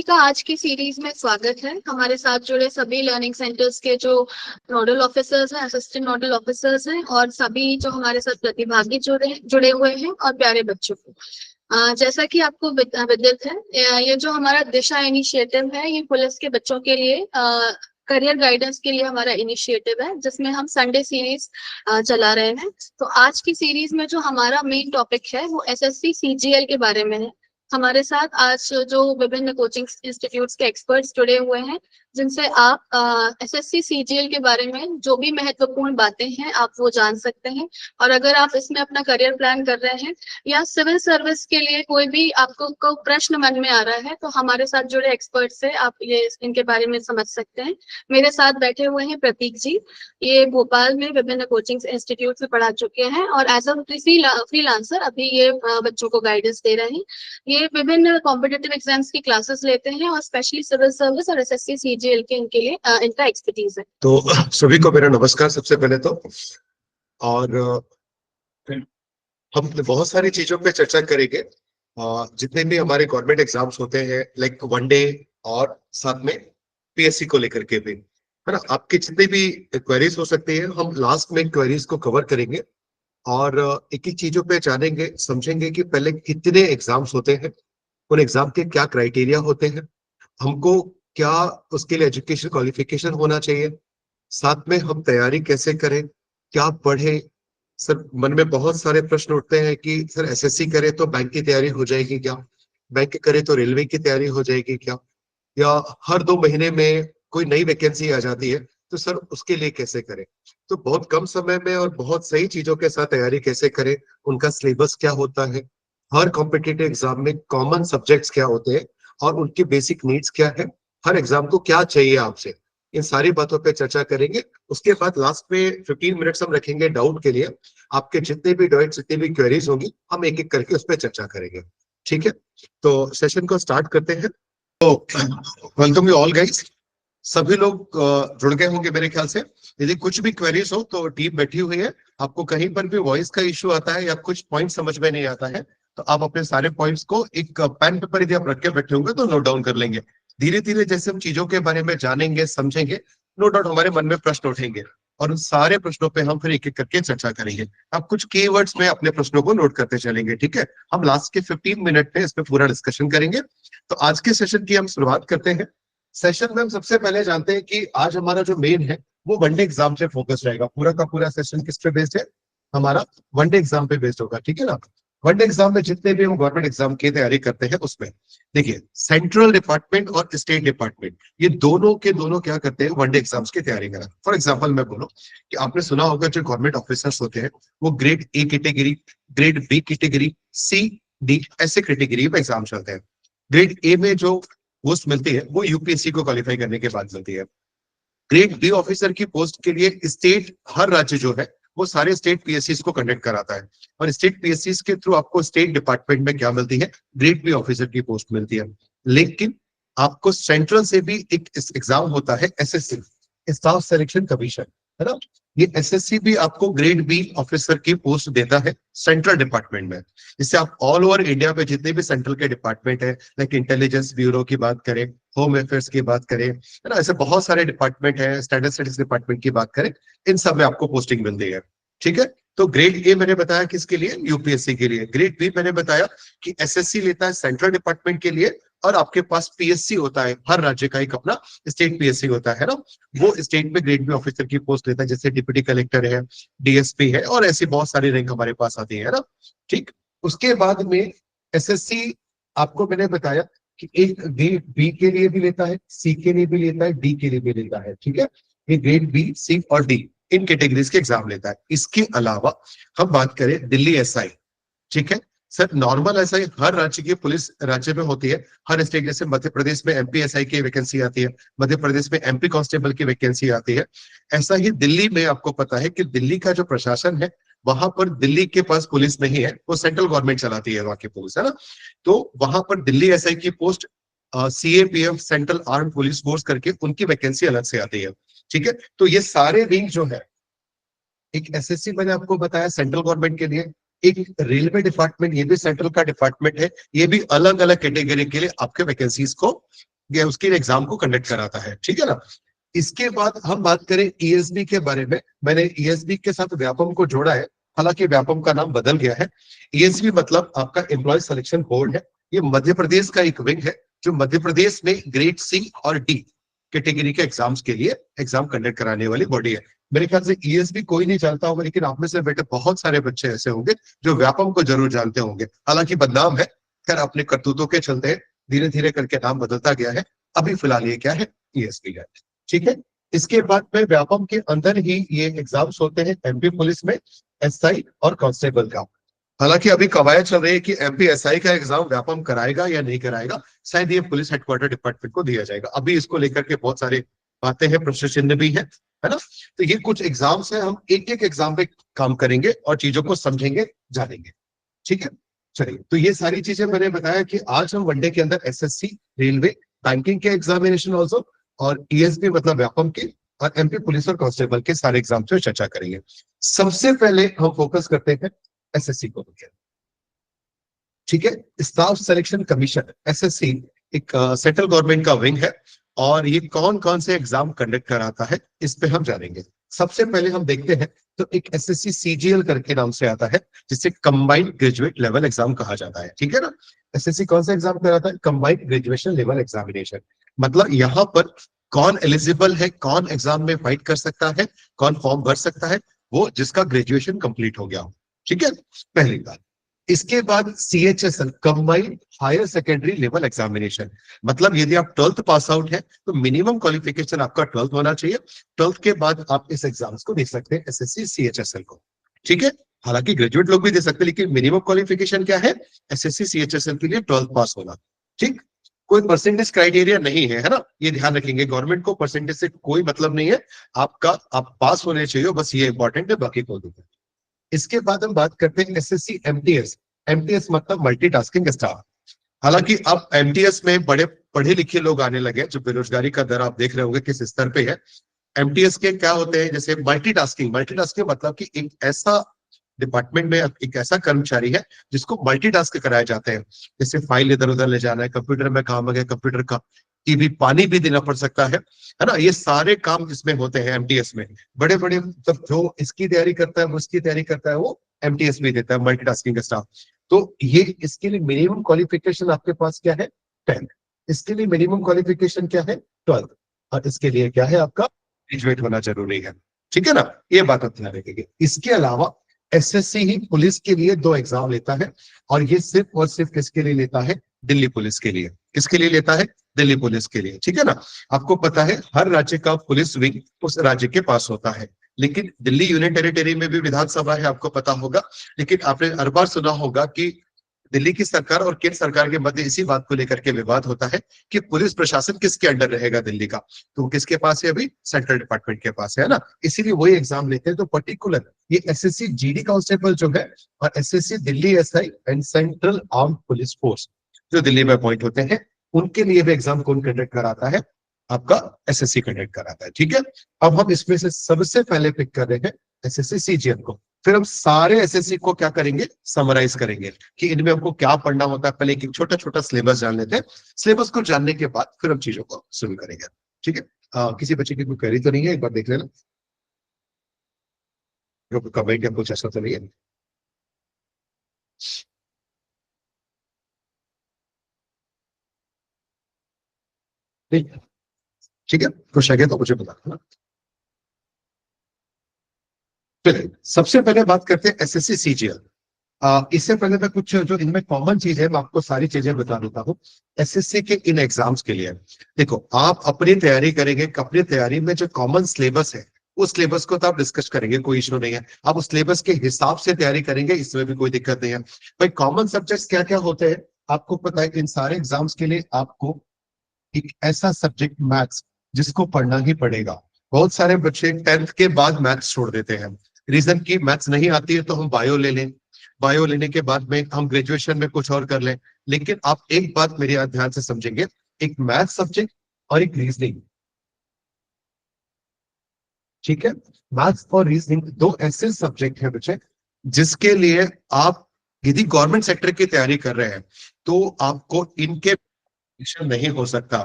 का आज की सीरीज में स्वागत है। हमारे साथ जुड़े सभी लर्निंग सेंटर्स के जो नोडल ऑफिसर्स हैं, असिस्टेंट नोडल ऑफिसर्स हैं और सभी जो हमारे साथ प्रतिभागी जुड़े हुए हैं और प्यारे बच्चों को जैसा कि आपको विदित है, ये जो हमारा दिशा इनिशिएटिव है, ये पुलिस के बच्चों के लिए करियर गाइडेंस के लिए हमारा इनिशिएटिव है, जिसमें हम संडे सीरीज चला रहे हैं। तो आज की सीरीज में जो हमारा मेन टॉपिक है वो एसएससी सीजीएल के बारे में है। हमारे साथ आज जो विभिन्न कोचिंग इंस्टीट्यूट्स के एक्सपर्ट्स जुड़े हुए हैं, जिनसे आप एसएससी सीजीएल के बारे में जो भी महत्वपूर्ण बातें हैं आप वो जान सकते हैं। और अगर आप इसमें अपना करियर प्लान कर रहे हैं या सिविल सर्विस के लिए कोई भी आपको को प्रश्न मन में आ रहा है, तो हमारे साथ जुड़े एक्सपर्ट्स से आप ये इनके बारे में समझ सकते हैं। मेरे साथ बैठे हुए हैं प्रतीक जी। ये भोपाल में विभिन्न कोचिंग इंस्टीट्यूट में पढ़ा चुके हैं और एज अ फ्रीलांसर अभी ये बच्चों को गाइडेंस दे रहे हैं। ये विभिन्न कॉम्पिटिटिव एग्जाम्स की क्लासेस लेते हैं और स्पेशली सिविल सर्विस और एसएससी सीजीएल के इनके लिए इनका एक्सपर्टीज है। तो सभी को मेरा नमस्कार सबसे पहले तो। और हम बहुत सारी चीजों पे चर्चा करेंगे, जितने भी हमारे गवर्नमेंट एग्जाम्स होते हैं, लाइक वनडे और साथ में पीएससी को लेकर के भी, है ना। आपके जितने भी क्वेरीज हो सकते हैं, हम लास्ट में क्वेरीज को कवर करेंगे और एक एक चीजों पे जानेंगे, समझेंगे कि पहले कितने एग्जाम्स होते हैं, उन एग्जाम के क्या क्राइटेरिया होते हैं, हमको क्या उसके लिए एजुकेशन क्वालिफिकेशन होना चाहिए, साथ में हम तैयारी कैसे करें, क्या पढ़े। सर, मन में बहुत सारे प्रश्न उठते हैं कि सर एसएससी करे तो बैंक की तैयारी हो जाएगी क्या, बैंक करे तो रेलवे की तैयारी हो जाएगी क्या, या हर 2 महीने में कोई नई वैकेंसी आ जाती है तो सर उसके लिए कैसे करें। तो बहुत कम समय में और बहुत सही चीजों के साथ तैयारी कैसे करें, उनका सिलेबस क्या होता है, हर कॉम्पिटिटिव एग्जाम में कॉमन सब्जेक्ट्स क्या होते हैं और उनकी बेसिक नीड्स क्या है, हर एग्जाम को क्या चाहिए आपसे, इन सारी बातों पे चर्चा करेंगे। उसके बाद लास्ट में 15 मिनट्स हम रखेंगे डाउट के लिए। आपके जितने भी डाउट, जितनी भी क्वेरीज होंगी, हम एक एक करके उस पर चर्चा करेंगे। ठीक है, तो सेशन को स्टार्ट करते हैं। तो वेलकम यू ऑल गाइस। सभी लोग जुड़ गए होंगे मेरे ख्याल से। यदि कुछ भी क्वेरीज हो तो टीम बैठी हुई है। आपको कहीं पर भी वॉइस का इश्यू आता है या कुछ पॉइंट समझ में नहीं आता है, तो आप अपने सारे पॉइंट्स को एक पेन पेपर यदि आप रख के बैठे होंगे तो नोट डाउन कर लेंगे। धीरे धीरे जैसे हम चीजों के बारे में जानेंगे, समझेंगे, नो डाउट हमारे मन में प्रश्न उठेंगे और उन सारे प्रश्नों पे हम फिर एक एक करके चर्चा करेंगे। अब कुछ कीवर्ड्स में अपने प्रश्नों को नोट करते चलेंगे। ठीक है, हम लास्ट के 15 मिनट में इस पे पूरा डिस्कशन करेंगे। तो आज के सेशन की हम शुरुआत करते हैं। सेशन में हम सबसे पहले जानते हैं कि आज हमारा जो मेन है वो वनडे एग्जाम से फोकस रहेगा। पूरा का पूरा सेशन किस पे बेस्ड है, हमारा वनडे एग्जाम पे बेस्ड होगा। ठीक है ना। वनडे एग्जाम में जितने भी हम गवर्नमेंट एग्जाम की तैयारी करते हैं उसमें देखिए, सेंट्रल डिपार्टमेंट और स्टेट डिपार्टमेंट, ये दोनों के दोनों क्या करते हैं, वनडे एग्जाम्स की तैयारी करा। फॉर एग्जाम्पल मैं बोलूं कि आपने सुना होगा जो गवर्नमेंट ऑफिसर्स होते हैं वो grade A category, grade B category, C, D ऐसे कैटेगरी में एग्जाम चलते हैं। ग्रेड ए में जो पोस्ट मिलती है वो यूपीएससी को क्वालिफाई करने के बाद मिलती है। ग्रेड बी ऑफिसर की पोस्ट के लिए स्टेट, हर राज्य जो है वो सारे स्टेट पीएससी को कंडक्ट कराता है और स्टेट पीएससी के थ्रू आपको स्टेट डिपार्टमेंट में क्या मिलती है, ग्रेड बी ऑफिसर की पोस्ट मिलती है। लेकिन आपको सेंट्रल से भी एक एग्जाम होता है, एसएससी, स्टाफ सिलेक्शन कमीशन, है ना। ये एसएससी भी आपको ग्रेड बी ऑफिसर की पोस्ट देता है सेंट्रल डिपार्टमेंट में। इससे आप ऑल ओवर इंडिया में जितने भी सेंट्रल के डिपार्टमेंट है, लाइक इंटेलिजेंस ब्यूरो की बात करें, होम अफेयर्स की बात करें, है ना, ऐसे बहुत सारे डिपार्टमेंट है, स्टैटिस्टिक्स डिपार्टमेंट की बात करें, इन सब में आपको पोस्टिंग मिलती है। ठीक है, तो ग्रेड ए मैंने बताया किसके लिए, यूपीएससी के लिए। ग्रेड बी मैंने बताया कि एसएससी लेता है सेंट्रल डिपार्टमेंट के लिए और आपके पास पीएससी होता है, हर राज्य का एक अपना स्टेट पीएससी होता है ना, वो स्टेट में ग्रेड बी ऑफिसर की पोस्ट लेता है, जैसे डिप्टी कलेक्टर है, डीएसपी है और ऐसी बहुत सारी रैंक हमारे पास आती है ना। ठीक, उसके बाद में एसएससी आपको मैंने बताया कि एक ग्रेड बी के लिए भी लेता है, सी के लिए भी लेता है, डी के लिए भी लेता है। ठीक है, ये ग्रेड बी, सी और डी इन कैटेगरीज के एग्जाम लेता है। इसके अलावा हम बात करें दिल्ली एसआई, ठीक है सर, नॉर्मल एसआई हर राज्य की पुलिस राज्य में होती है, हर स्टेट, जैसे मध्य प्रदेश में एमपी एसआई की वैकेंसी आती है, मध्य प्रदेश में एमपी कांस्टेबल की वैकेंसी आती है। ऐसा ही दिल्ली में आपको पता है कि दिल्ली का जो प्रशासन है वहां पर दिल्ली के पास पुलिस नहीं है, वो सेंट्रल गवर्नमेंट चलाती है वहां की पुलिस, है ना। तो वहां पर दिल्ली एसआई की post CAPF, central arm police force करके उनकी वैकेंसी अलग से आती है। ठीक है, तो ये सारे विंग जो है, एक एसएससी मैंने आपको बताया सेंट्रल गवर्नमेंट के लिए, एक रेलवे डिपार्टमेंट, ये भी सेंट्रल का डिपार्टमेंट है, ये भी अलग अलग कैटेगरी के लिए आपके वैकेंसीज को ये उसके एग्जाम को कंडक्ट कराता है, ठीक है ना। इसके बाद हम बात करें ईएसबी के बारे में। मैंने ईएसबी के साथ व्यापम को जोड़ा है, हालांकि व्यापम का नाम बदल गया है। ईएसबी मतलब आपका एम्प्लॉय सिलेक्शन बोर्ड है। ये मध्य प्रदेश का एक विंग है जो मध्य प्रदेश में ग्रेड सी और डी कैटेगरी के एग्जाम्स के लिए एग्जाम कंडक्ट कराने वाली बॉडी है। मेरे ख्याल से ईएसबी कोई नहीं जानता होगा, लेकिन आप में से बेटे बहुत सारे बच्चे ऐसे होंगे जो व्यापम को जरूर जानते होंगे। हालांकि बदनाम है, खैर अपने करतूतों के चलते धीरे धीरे करके नाम बदलता गया है। अभी फिलहाल ये क्या है, ईएसबी है, ठीक है। इसके बाद में व्यापम के अंदर ही ये एग्जाम्स होते हैं एमपी पुलिस में एसआई और कांस्टेबल का। हालांकि अभी कवायद चल रही है कि एमपी एसआई का एग्जाम व्यापम कराएगा या नहीं कराएगा, शायद ये पुलिस हेडक्वार्टर डिपार्टमेंट को दिया जाएगा। अभी इसको लेकर के बहुत सारे बातें हैं, प्रश्न चिन्ह भी है ना। तो ये कुछ एग्जाम्स हैं, हम एक एक एग्जाम पे काम करेंगे और चीजों को समझेंगे जानेंगे, ठीक है। चलिए, तो ये सारी चीजें मैंने बताया कि आज हम वनडे के अंदर एसएससी, रेलवे, बैंकिंग के एग्जामिनेशन ऑल्सो, और ईएसबी मतलब व्यापम के, और एमपी पुलिस और कांस्टेबल के सारे एग्जाम पे चर्चा करेंगे। सबसे पहले हम फोकस करते हैं एसएससी को, ठीक है। स्टाफ सिलेक्शन कमीशन एसएससी एक सेंट्रल गवर्नमेंट का विंग है, और ये कौन कौन से एग्जाम कंडक्ट कराता है इस पे हम जानेंगे। सबसे पहले हम देखते हैं तो एक एसएससी सीजीएल करके नाम से आता है, जिसे कंबाइंड ग्रेजुएट लेवल एग्जाम कहा जाता है, ठीक है ना। एसएससी कौन सा एग्जाम कराता है, कंबाइंड ग्रेजुएशन लेवल एग्जामिनेशन। मतलब यहाँ पर कौन एलिजिबल है, कौन एग्जाम में फाइट कर सकता है, कौन फॉर्म भर सकता है, वो जिसका ग्रेजुएशन कंप्लीट हो गया हो, ठीक है, पहली बात। इसके बाद CHSL combined higher secondary level examination, मतलब यदि आप 12th पास आउट है तो मिनिमम क्वालिफिकेशन आपका 12th होना चाहिए। 12th के बाद आप इस एग्जाम्स को दे सकते हैं, एसएससी सीएचएसएल को, ठीक है। हालांकि ग्रेजुएट लोग भी दे सकते हैं, लेकिन मिनिमम क्वालिफिकेशन क्या है, एसएससी सीएचएसएल के लिए 12th पास होना, ठीक। कोई परसेंटेज क्राइटेरिया नहीं है, है ना, ये ध्यान रखेंगे। गवर्नमेंट को परसेंटेज से कोई मतलब नहीं है, आप पास होने चाहिए, बस ये इंपॉर्टेंट है, बाकी कोई नहीं। इसके बाद हम बात करते हैं एसएससी एमटीएस। एमटीएस मतलब मल्टीटास्किंग स्टाफ। हालांकि अब एमटीएस में बड़े पढ़े लिखे लोग आने लगे, जो बेरोजगारी का दर आप देख रहे होंगे किस स्तर पे है। एमटीएस के क्या होते हैं, जैसे मल्टीटास्किंग। मल्टीटास्किंग मतलब कि एक ऐसा डिपार्टमेंट में एक ऐसा कर्मचारी है जिसको मल्टीटास्क कराए जाते हैं, जैसे फाइल इधर उधर ले जाना है, कंप्यूटर में काम है, कंप्यूटर का टीवी पानी भी देना पड़ सकता है ना। ये सारे काम जिसमें होते हैं एमटीएस में, बड़े बड़े मतलब जो इसकी तैयारी करता है, वो उसकी तैयारी करता है, वो एमटीएस में देता है, मल्टीटास्किंग स्टाफ। तो ये इसके लिए मिनिमम क्वालिफिकेशन आपके पास क्या है, 10th। इसके लिए मिनिमम क्वालिफिकेशन क्या है, 12th। और इसके लिए क्या है, आपका ग्रेजुएट होना जरूरी है, ठीक है ना। ये बात आप ध्यान रखेंगे। इसके अलावा एसएससी ही पुलिस के लिए 2 एग्जाम लेता है, और ये सिर्फ और सिर्फ किसके लिए लेता है, दिल्ली पुलिस के लिए। किसके लिए लेता है, दिल्ली पुलिस के लिए, ठीक है ना। आपको पता है हर राज्य का पुलिस विंग उस राज्य के पास होता है, लेकिन दिल्ली यूनियन टेरिटरी में भी विधानसभा है, आपको पता होगा। लेकिन आपने हर बार सुना होगा कि दिल्ली की सरकार और केंद्र सरकार के मध्य इसी बात को लेकर के विवाद होता है कि पुलिस प्रशासन किसके अंडर रहेगा दिल्ली का। तो किसके पास है, अभी सेंट्रल डिपार्टमेंट के पास है ना, इसीलिए वही एग्जाम लेते हैं। तो पर्टिकुलर ये एसएससी जीडी कांस्टेबल जो है, और SSC Delhi SI and central arm police force जो दिल्ली में अपॉइंट होते हैं, उनके लिए भी एग्जाम कौन कंडक्ट कराता है, आपका एसएससी कंडक्ट कराता है, ठीक है। अब हम इसमें से सबसे पहले पिक कर रहे हैं एसएससी सीजीएल को। फिर हम सारे एसएससी को क्या करेंगे, समराइज करेंगे कि इनमें हमको क्या पढ़ना होता है। पहले एक छोटा छोटा सिलेबस जान लेते हैं, सिलेबस को जानने के बाद फिर हम चीजों को शुरू करेंगे, ठीक है। किसी बच्चे की कोई क्वेरी तो नहीं है, एक बार देख लेना, कमेंट या कुछ ऐसा तो नहीं है। ठीक है, कुछ आगे तो मुझे बताना। चलिए, सबसे पहले बात करते हैं एसएससी सीजीएल। इससे पहले मैं कुछ जो इनमें कॉमन चीज है, मैं आपको सारी चीजें बता देता हूँ एसएससी के इन एग्जाम्स के लिए। देखो, आप अपनी तैयारी करेंगे, अपनी तैयारी में जो कॉमन सिलेबस है उस सिलेबस को तो आप डिस्कस करेंगे, कोई इशू नहीं है। आप उस सिलेबस के हिसाब से तैयारी करेंगे, इसमें भी कोई दिक्कत नहीं है। भाई, कॉमन सब्जेक्ट्स क्या क्या होते हैं आपको पता है। इन सारे एग्जाम्स के लिए आपको एक ऐसा सब्जेक्ट मैथ्स जिसको पढ़ना ही पड़ेगा। बहुत सारे बच्चे 10th के बाद मैथ्स छोड़ देते हैं, रीजन की मैथ्स नहीं आती है तो हम बायो ले लें, बायो लेने के बाद में हम ग्रेजुएशन में कुछ और कर लें। लेकिन आप एक बात मेरे यहाँ ध्यान से समझेंगे, एक मैथ सब्जेक्ट और एक रीजनिंग, ठीक है। मैथ्स और रीजनिंग 2 ऐसे सब्जेक्ट हैं बच्चे जिसके लिए आप यदि गवर्नमेंट सेक्टर की तैयारी कर रहे हैं तो आपको इनके नहीं हो सकता।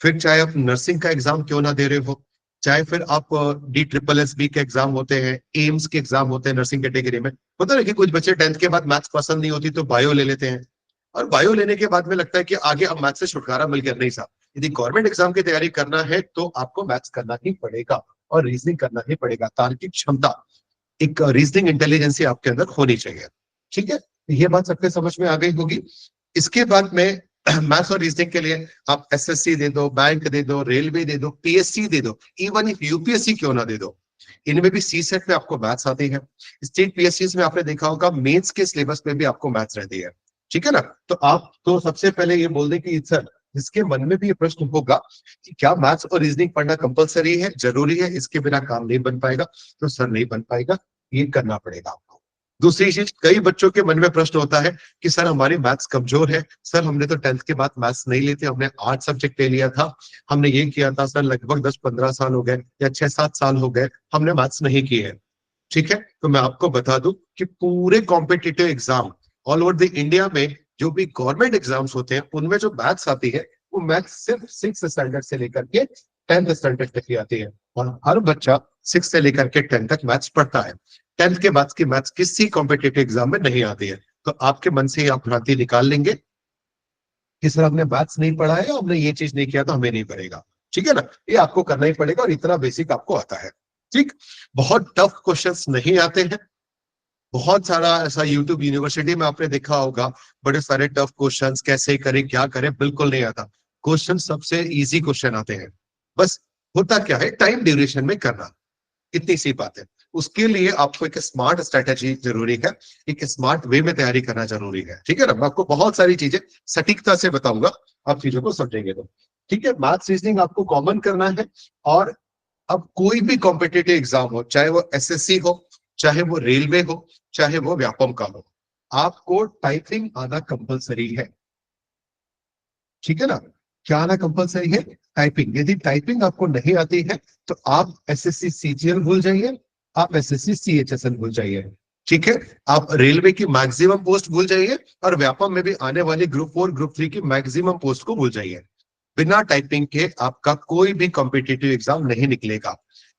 फिर चाहे आप नर्सिंग का एग्जाम क्यों ना दे रहे हो, चाहे फिर आप DSSB के एग्जाम होते हैं, एम्स के एग्जाम होते हैं नर्सिंग कैटेगरी में। पता है कि कुछ बच्चे 10th के बाद मैथ्स पसंद नहीं होती तो बायो ले लेते हैं, और बायो लेने के बाद में लगता है कि आगे अब मैथ्स से छुटकारा मिल गया। नहीं साहब, यदि गवर्नमेंट एग्जाम की तैयारी करना है तो आपको मैथ्स करना ही पड़ेगा और रीजनिंग करना ही पड़ेगा। तार्किक क्षमता, एक रीजनिंग इंटेलिजेंसी आपके अंदर होनी चाहिए। ठीक है, ये बात सबके समझ में आ गई होगी। इसके बाद में मैथ्स और रीजनिंग के लिए आप SSC दे दो, बैंक दे दो, रेलवे दे दो, PSC दे दो, इवन इफ UPSC क्यों ना दे दो, इनमें भी CSET में आपको मैथ्स आती है। स्टेट PSCs में आपने देखा होगा मेंस के सिलेबस में भी आपको मैथ्स रहती है। ठीक है ना, तो आप तो सबसे पहले ये बोल दें कि सर, जिसके मन में भी ये प्रश्न होगा कि क्या मैथ्स और रीजनिंग पढ़ना कंपलसरी है, जरूरी है, इसके बिना काम नहीं बन पाएगा, तो सर नहीं बन पाएगा, ये करना पड़ेगा आपको। दूसरी चीज, कई बच्चों के मन में प्रश्न होता है कि सर हमारी मैथ्स कमजोर है, सर हमने तो 10th के बाद मैथ्स नहीं लेते, हमने 8 सब्जेक्ट ले लिया था, हमने ये किया था सर, लगभग 10-15 साल हो गए या 6-7 साल हो गए, हमने मैथ्स नहीं की है। ठीक है, तो मैं आपको बता दूं कि पूरे competitive exam all over the India में जो भी गवर्नमेंट एग्जाम्स होते हैं उनमें जो मैथ्स आती है, वो मैथ्स सिर्फ 6th स्टैंडर्ड से लेकर के 10th स्टैंडर्ड तक की आती है, और हर बच्चा 6 से लेकर के 10 तक मैथ्स पढ़ता है। 10th के बाद की मैथ्स किसी कॉम्पिटिटिव एग्जाम में नहीं आती है। तो आपके मन से आप भ्रांति निकाल लेंगे कि सर हमने मैथ्स नहीं पढ़ा है, हमने ये चीज नहीं किया तो हमें नहीं पड़ेगा। ठीक है ना, ये आपको करना ही पड़ेगा, और इतना बेसिक आपको आता है। ठीक, बहुत टफ क्वेश्चंस नहीं आते हैं। बहुत सारा ऐसा यूट्यूब यूनिवर्सिटी में आपने देखा होगा, बड़े सारे टफ क्वेश्चंस, कैसे करें क्या करें, बिल्कुल नहीं आता। क्वेश्चन सबसे इजी क्वेश्चन आते हैं। बस होता क्या है, टाइम ड्यूरेशन में करना, इतनी सी बात है। उसके लिए आपको एक स्मार्ट स्ट्रेटेजी जरूरी है, एक स्मार्ट वे में तैयारी करना जरूरी है। ठीक है ना, मैं आपको बहुत सारी चीजें सटीकता से बताऊंगा, आप चीजों को समझेंगे तो। ठीक है, मैथ्स रीजनिंग आपको कॉमन करना है। और अब कोई भी कॉम्पिटिटिव एग्जाम हो, चाहे वो SSC हो, चाहे वो रेलवे हो, चाहे वो व्यापम का हो, आपको टाइपिंग आना कंपलसरी है। ठीक है ना, क्या आना कंपलसरी है? टाइपिंग। यदि टाइपिंग आपको नहीं आती है तो आप SSC CGL भूल जाइए, आप SSC CHSL भूल जाइए। ठीक है, आप रेलवे की मैक्सिमम पोस्ट भूल जाइए, और व्यापम में भी आने वाली ग्रुप 4 ग्रुप 3 की मैक्सिमम पोस्ट को भूल जाइए। बिना टाइपिंग के आपका कोई भी कॉम्पिटिटिव एग्जाम नहीं निकलेगा।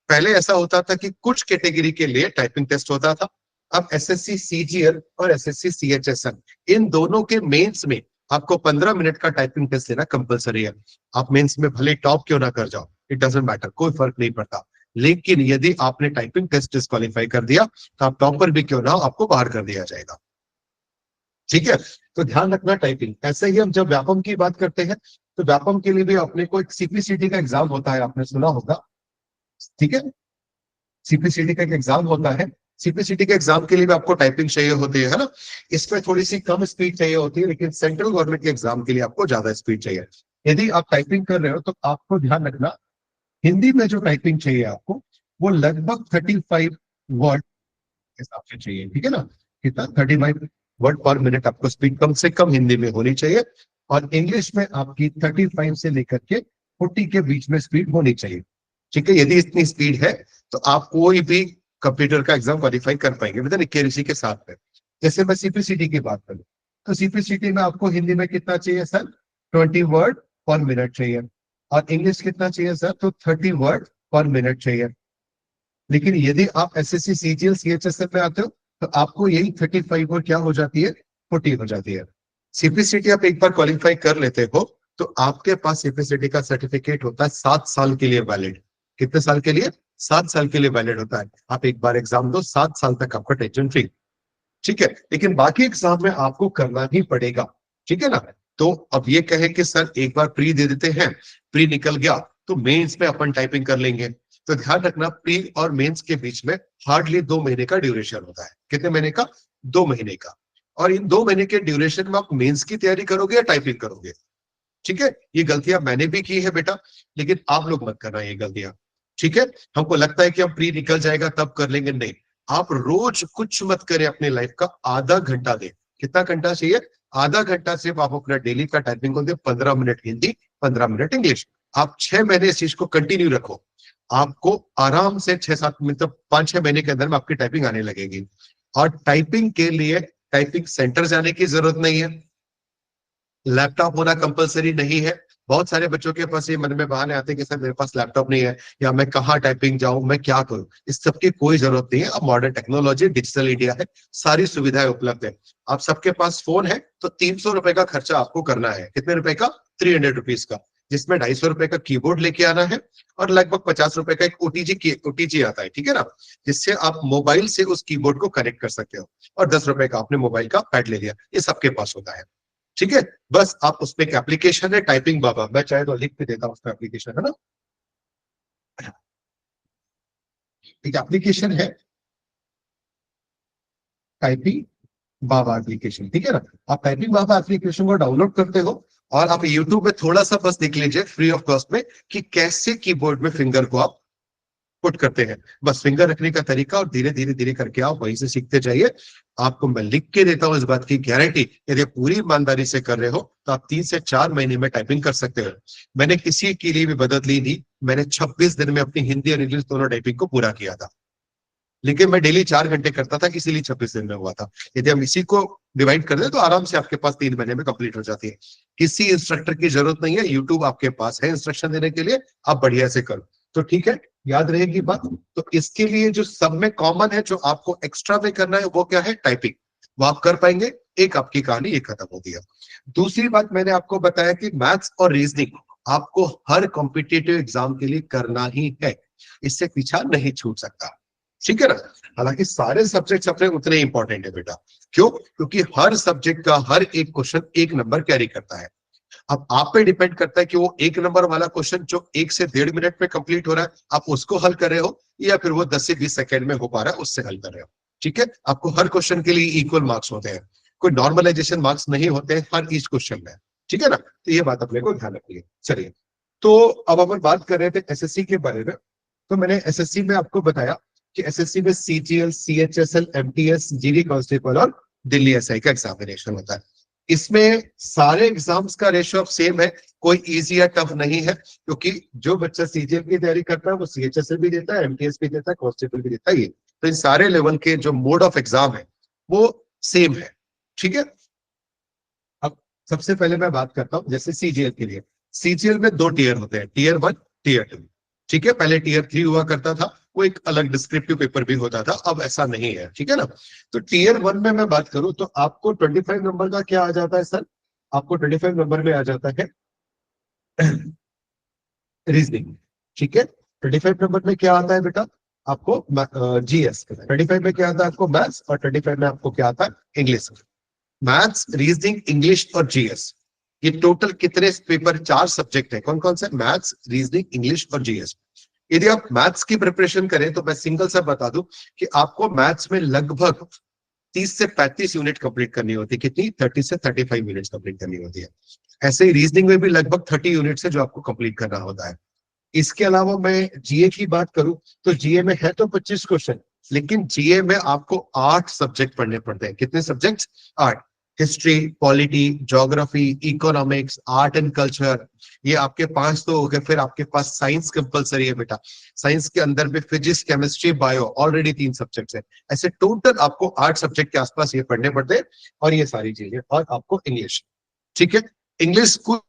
पहले ऐसा होता था कि कुछ कैटेगरी के लिए टाइपिंग टेस्ट होता था। अब SSC CGL और SSC CHSL, इन दोनों के मेंस में आपको 15 मिनट का टाइपिंग टेस्ट लेना कंपलसरी है। आप मेंस में भले टॉप क्यों ना कर जाओ, इट डजेंट मैटर, कोई फर्क नहीं पड़ता। लेकिन यदि आपने टाइपिंग टेस्ट डिस्क्वालीफाई कर दिया तो आप टॉपर भी क्यों ना हो, आपको बाहर कर दिया जाएगा। ठीक है, तो ध्यान रखना टाइपिंग। ऐसे ही हम जब व्यापम की बात करते हैं तो व्यापम के लिए भी अपने को एक CPCT का एग्जाम होता है, आपने सुना होगा। ठीक है, CPCT का एक एग्जाम होता है। CPCT के एग्जाम के लिए भी आपको टाइपिंग चाहिए होती है ना। इसमें थोड़ी सी कम स्पीड चाहिए होती है, लेकिन सेंट्रल गवर्नमेंट के एग्जाम के लिए आपको ज्यादा स्पीड चाहिए। यदि आप टाइपिंग कर रहे हो तो आपको ध्यान रखना, हिंदी में जो टाइपिंग चाहिए आपको, वो लगभग 35 वर्ड के हिसाब से चाहिए। ठीक है ना, कितना? 35 वर्ड पर मिनट आपको स्पीड कम से कम हिंदी में होनी चाहिए, और इंग्लिश में आपकी 35 से लेकर के 40 के बीच में स्पीड होनी चाहिए। ठीक है, यदि इतनी स्पीड है तो आप कोई भी कंप्यूटर का एग्जाम क्वालिफाई कर पाएंगे विद इन एक्यूरेसी के साथ में। जैसे मैं CPCT की बात करूं तो CPCT में आपको हिंदी में कितना चाहिए सर? 20 वर्ड पर मिनट चाहिए। और इंग्लिश कितना चाहिए सर? तो 30 वर्ड पर मिनट चाहिए। लेकिन यदि आप SSC CGL CHSL में आते हो तो आपको यही 35 और क्या हो जाती है? 40 हो जाती है। CPCT आप एक बार क्वालिफाई कर लेते हो तो आपके पास CPCT का सर्टिफिकेट होता है 7 साल के लिए वैलिड। कितने साल के लिए? 7 साल के लिए वैलिड होता है। आप एक बार एग्जाम दो, 7 साल तक आपका टेंशन फ्री। ठीक है, लेकिन बाकी एग्जाम में आपको करना ही पड़ेगा। ठीक है ना, तो अब ये कहे कि सर एक बार प्री दे देते हैं, प्री निकल गया तो मेंस में अपन टाइपिंग कर लेंगे। तो ध्यान रखना, प्री और मेंस के बीच में हार्डली 2 महीने का ड्यूरेशन होता है। कितने महीने का? 2 महीने का। और इन 2 महीने के ड्यूरेशन में आप मेंस की तैयारी करोगे या टाइपिंग करोगे? ठीक है, ये गलतियां मैंने भी की है बेटा, लेकिन आप लोग मत करना ये गलतियां। ठीक है, हमको लगता है कि हम प्री निकल जाएगा तब कर लेंगे, नहीं। आप रोज कुछ मत करें, अपने लाइफ का आधा घंटा दें। कितना घंटा चाहिए? आधा घंटा सिर्फ आप अपना डेली का टाइपिंग को दें। 15 मिनट हिंदी, 15 मिनट इंग्लिश। आप 6 महीने इस चीज को कंटिन्यू रखो, आपको आराम से 6-7 मतलब 5-6 महीने के अंदर में आपकी टाइपिंग आने लगेगी। और टाइपिंग के लिए टाइपिंग सेंटर जाने की जरूरत नहीं है। लैपटॉप होना कंपलसरी नहीं है। बहुत सारे बच्चों के पास ये मन में बहाने आते हैं कि सर मेरे पास लैपटॉप नहीं है, या मैं कहाँ टाइपिंग जाऊं, मैं क्या करूं। इस सब की कोई जरूरत नहीं है। अब मॉडर्न टेक्नोलॉजी, डिजिटल इंडिया है, सारी सुविधाएं उपलब्ध है। आप सबके पास फोन है तो 300 रुपए का खर्चा आपको करना है। कितने रुपए का? 300 रुपीज का, जिसमें 250 रुपए का कीबोर्ड लेके आना है, और लगभग 50 रुपए का एक ओटीजी आता है, ठीक है ना, जिससे आप मोबाइल से उस कीबोर्ड को कनेक्ट कर सकते हो। और 10 रुपए का आपने मोबाइल का पैड ले लिया, ये सबके पास होता है, ठीक है। बस आप उसमें एक एप्लीकेशन है टाइपिंग बाबा, मैं चाहे तो लिख के देता हूं, उसका एप्लीकेशन है ना, एक एप्लीकेशन है टाइपिंग बाबा एप्लीकेशन, ठीक है ना। आप टाइपिंग बाबा एप्लीकेशन को डाउनलोड करते हो, और आप यूट्यूब पे थोड़ा सा बस देख लीजिए फ्री ऑफ कॉस्ट में कि कैसे कीबोर्ड में फिंगर को आप पुट करते हैं। बस फिंगर रखने का तरीका, और धीरे धीरे धीरे करके आप वहीं से सीखते जाइए। आपको मैं लिख के देता हूं इस बात की गारंटी, यदि आप पूरी ईमानदारी से कर रहे हो तो आप 3 से 4 महीने में टाइपिंग कर सकते हो। मैंने किसी के लिए भी मदद ली थी, मैंने 26 दिन में अपनी हिंदी और इंग्लिश दोनों टाइपिंग को पूरा किया था। लेकिन मैं डेली 4 घंटे करता था, इसीलिए 26 दिन में हुआ था। यदि हम इसी को डिवाइड कर दें तो आराम से आपके पास 3 महीने में कंप्लीट हो जाती है। किसी इंस्ट्रक्टर की जरूरत नहीं है, यूट्यूब आपके पास है इंस्ट्रक्शन देने के लिए, आप बढ़िया से करो तो ठीक है। याद रहेगी बात। तो इसके लिए जो सब में कॉमन है, जो आपको एक्स्ट्रा में करना है, वो क्या है? टाइपिंग। वो आप कर पाएंगे, एक आपकी कहानी ये खत्म होती है। दूसरी बात मैंने आपको बताया कि मैथ्स और रीजनिंग आपको हर कॉम्पिटिटिव एग्जाम के लिए करना ही है, इससे पीछा नहीं छूट सकता, ठीक है ना। हालांकि सारे सब्जेक्ट्स अपने उतने इंपॉर्टेंट है बेटा। क्यों? क्योंकि हर सब्जेक्ट का हर एक क्वेश्चन 1 नंबर कैरी करता है। अब आप पे डिपेंड करता है कि वो 1 नंबर वाला क्वेश्चन जो 1 से 1.5 मिनट में कंप्लीट हो रहा है, आप उसको हल कर रहे हो, या फिर वो 10 से 20 सेकेंड में हो पा रहा है, उससे हल कर रहे हो, ठीक है। आपको हर क्वेश्चन के लिए इक्वल मार्क्स होते हैं, कोई नॉर्मलाइजेशन मार्क्स नहीं होते हैं हर ईच क्वेश्चन में, ठीक है ना। तो ये बात अपने को ध्यान रखनी है। चलिए, तो अब अपन बात कर रहे थे एसएससी के बारे में। तो मैंने एसएससी में आपको बताया कि एसएससी में CGL, CHSL, MTS, GD constable और दिल्ली एसआई का एग्जामिनेशन होता है। इसमें सारे एग्जाम्स का रेशियो सेम है, कोई इजी या टफ नहीं है, क्योंकि जो बच्चा सीजीएल की तैयारी करता है वो सीएचएसएल भी देता है, एमटीएस भी देता है, कांस्टेबल भी देता है। ये तो इन सारे लेवल के जो मोड ऑफ एग्जाम है वो सेम है, ठीक है। अब सबसे पहले मैं बात करता हूं जैसे सीजीएल के लिए। सीजीएल में 2 टीयर होते हैं, टीयर 1, टीयर 2, ठीक है। पहले टीयर 3 हुआ करता था, वो एक अलग डिस्क्रिप्टिव पेपर भी होता था, अब ऐसा नहीं है, ठीक है ना। तो टीयर 1 में मैं बात करूं तो आपको 25 नंबर का क्या आ जाता है सर? आपको 25 नंबर में आ जाता है रीजनिंग, ठीक है। 25 नंबर में क्या आता है बेटा? आपको जीएस। 25 में क्या आता है आपको? मैथ्स। और 25 में आपको क्या आता है? इंग्लिश। मैथ्स, रीजनिंग, इंग्लिश और जीएस, ये टोटल कितने पेपर? 4 सब्जेक्ट है। कौन कौन से? मैथ्स, रीजनिंग, इंग्लिश और जीएस। यदि आप मैथ्स की प्रिपरेशन करें तो मैं सिंगल सा बता दूं कि आपको मैथ्स में लगभग 30 से 35 यूनिट कंप्लीट करनी होती है। कितनी? 30 से 35 यूनिट कंप्लीट करनी होती है। ऐसे ही रीजनिंग में भी लगभग 30 यूनिट है जो आपको कंप्लीट करना होता है। इसके अलावा मैं जीए की बात करूं तो जीए में है तो 25 क्वेश्चन, लेकिन जीए में आपको 8 सब्जेक्ट पढ़ने पड़ते हैं। कितने subjects? 8। History, polity, geography, economics, art and culture, ये आपके 5 तो हो गए। फिर आपके पास साइंस कंपलसरी है बेटा, साइंस के अंदर भी physics, chemistry, bio, already 3 subjects है। ऐसे टोटल आपको 8 सब्जेक्ट के आसपास ये पढ़ने पड़ते हैं, और ये सारी चीजें। और आपको इंग्लिश, ठीक है। इंग्लिश को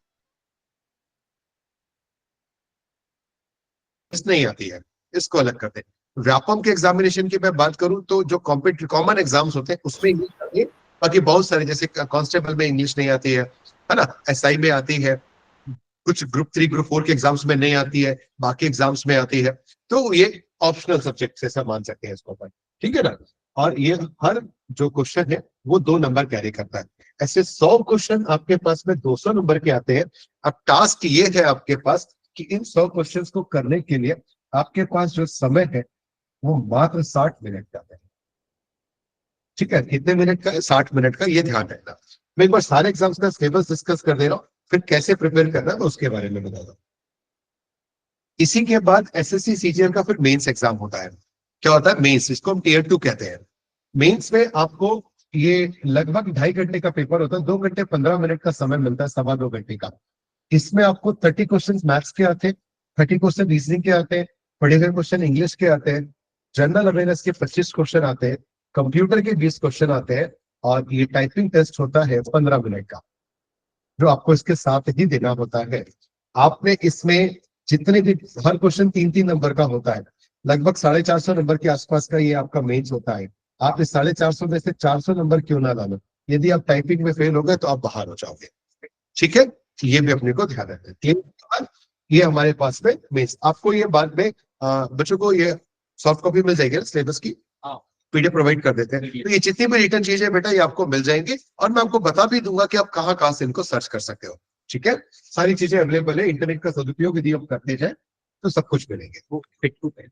नहीं आती है, इसको अलग करते हैं। व्यापम के एग्जामिनेशन की मैं बात करूं तो जो कॉमन एग्जाम्स होते हैं उसमें इंग्लिश आती है। बाकी बहुत सारे जैसे कांस्टेबल में इंग्लिश नहीं आती है ना, एसआई में आती है, कुछ ग्रुप 3 ग्रुप 4 के एग्जाम्स में नहीं आती है, बाकी एग्जाम्स में आती है। तो ये ऑप्शनल सब्जेक्ट से सब मान सकते हैं इसको अपन, ठीक है ना। और ये हर जो क्वेश्चन है वो 2 नंबर कैरी करता है। ऐसे 100 क्वेश्चन आपके पास में 200 नंबर के आते हैं। अब टास्क ये है आपके पास कि इन 100 क्वेश्चंस को करने के लिए आपके पास जो समय है वो मात्र 60 मिनट का है, ठीक है। कितने मिनट का है? 60 मिनट का, ये ध्यान रखना। मैं एक बार सारे एग्जाम्स का सिलेबस डिस्कस कर दे रहा हूँ, फिर कैसे प्रिपेयर करना है मैं उसके बारे में बता रहा हूँ। इसी के बाद एसएससी सीजीएल का फिर मेंस एग्जाम होता है। क्या होता है? मेंस, इसको हम टीयर 2 कहते हैं। मेंस में आपको ये लगभग 2.5 घंटे का पेपर होता है, 2 घंटे 15 मिनट का समय मिलता है, 2.25 घंटे का। इसमें आपको 30 क्वेश्चन मैथ्स के आते हैं, 30 क्वेश्चन रीजनिंग के आते हैं, पढ़े गए क्वेश्चन इंग्लिश के आते हैं, जनरल अवेयरनेस के 25 क्वेश्चन आते हैं, कंप्यूटर के 20 क्वेश्चन आते हैं, और ये टाइपिंग टेस्ट होता है 15 मिनट का। जो आपको इसके साथ ही देना होता है। आपने इसमें जितने भी, हर क्वेश्चन 3-3 नंबर का होता है, लगभग 450 नंबर के आसपास का ये आपका मेंस होता है। आप इस 450 में से 400 नंबर क्यों ना ला लो, यदि आप टाइपिंग में फेल हो गए तो आप बाहर हो जाओगे। ठीक है, ये भी अपने को ध्यान रखना है। ये हमारे पास में मेंस, आपको ये बाद में बच्चों को ये सॉफ्ट कॉपी मिल जाएगी ना सिलेबस की, पीडीएफ प्रोवाइड कर देते हैं। तो ये जितनी भी रिटर्न चीजें बेटा ये आपको मिल जाएंगी, और मैं आपको बता भी दूंगा कि आप कहाँ कहाँ से इनको सर्च कर सकते हो। ठीक है, सारी चीजें अवेलेबल है। इंटरनेट का सदुपयोग यदि आप करते जाए तो सब कुछ मिलेंगे। वो पिक टू पेज।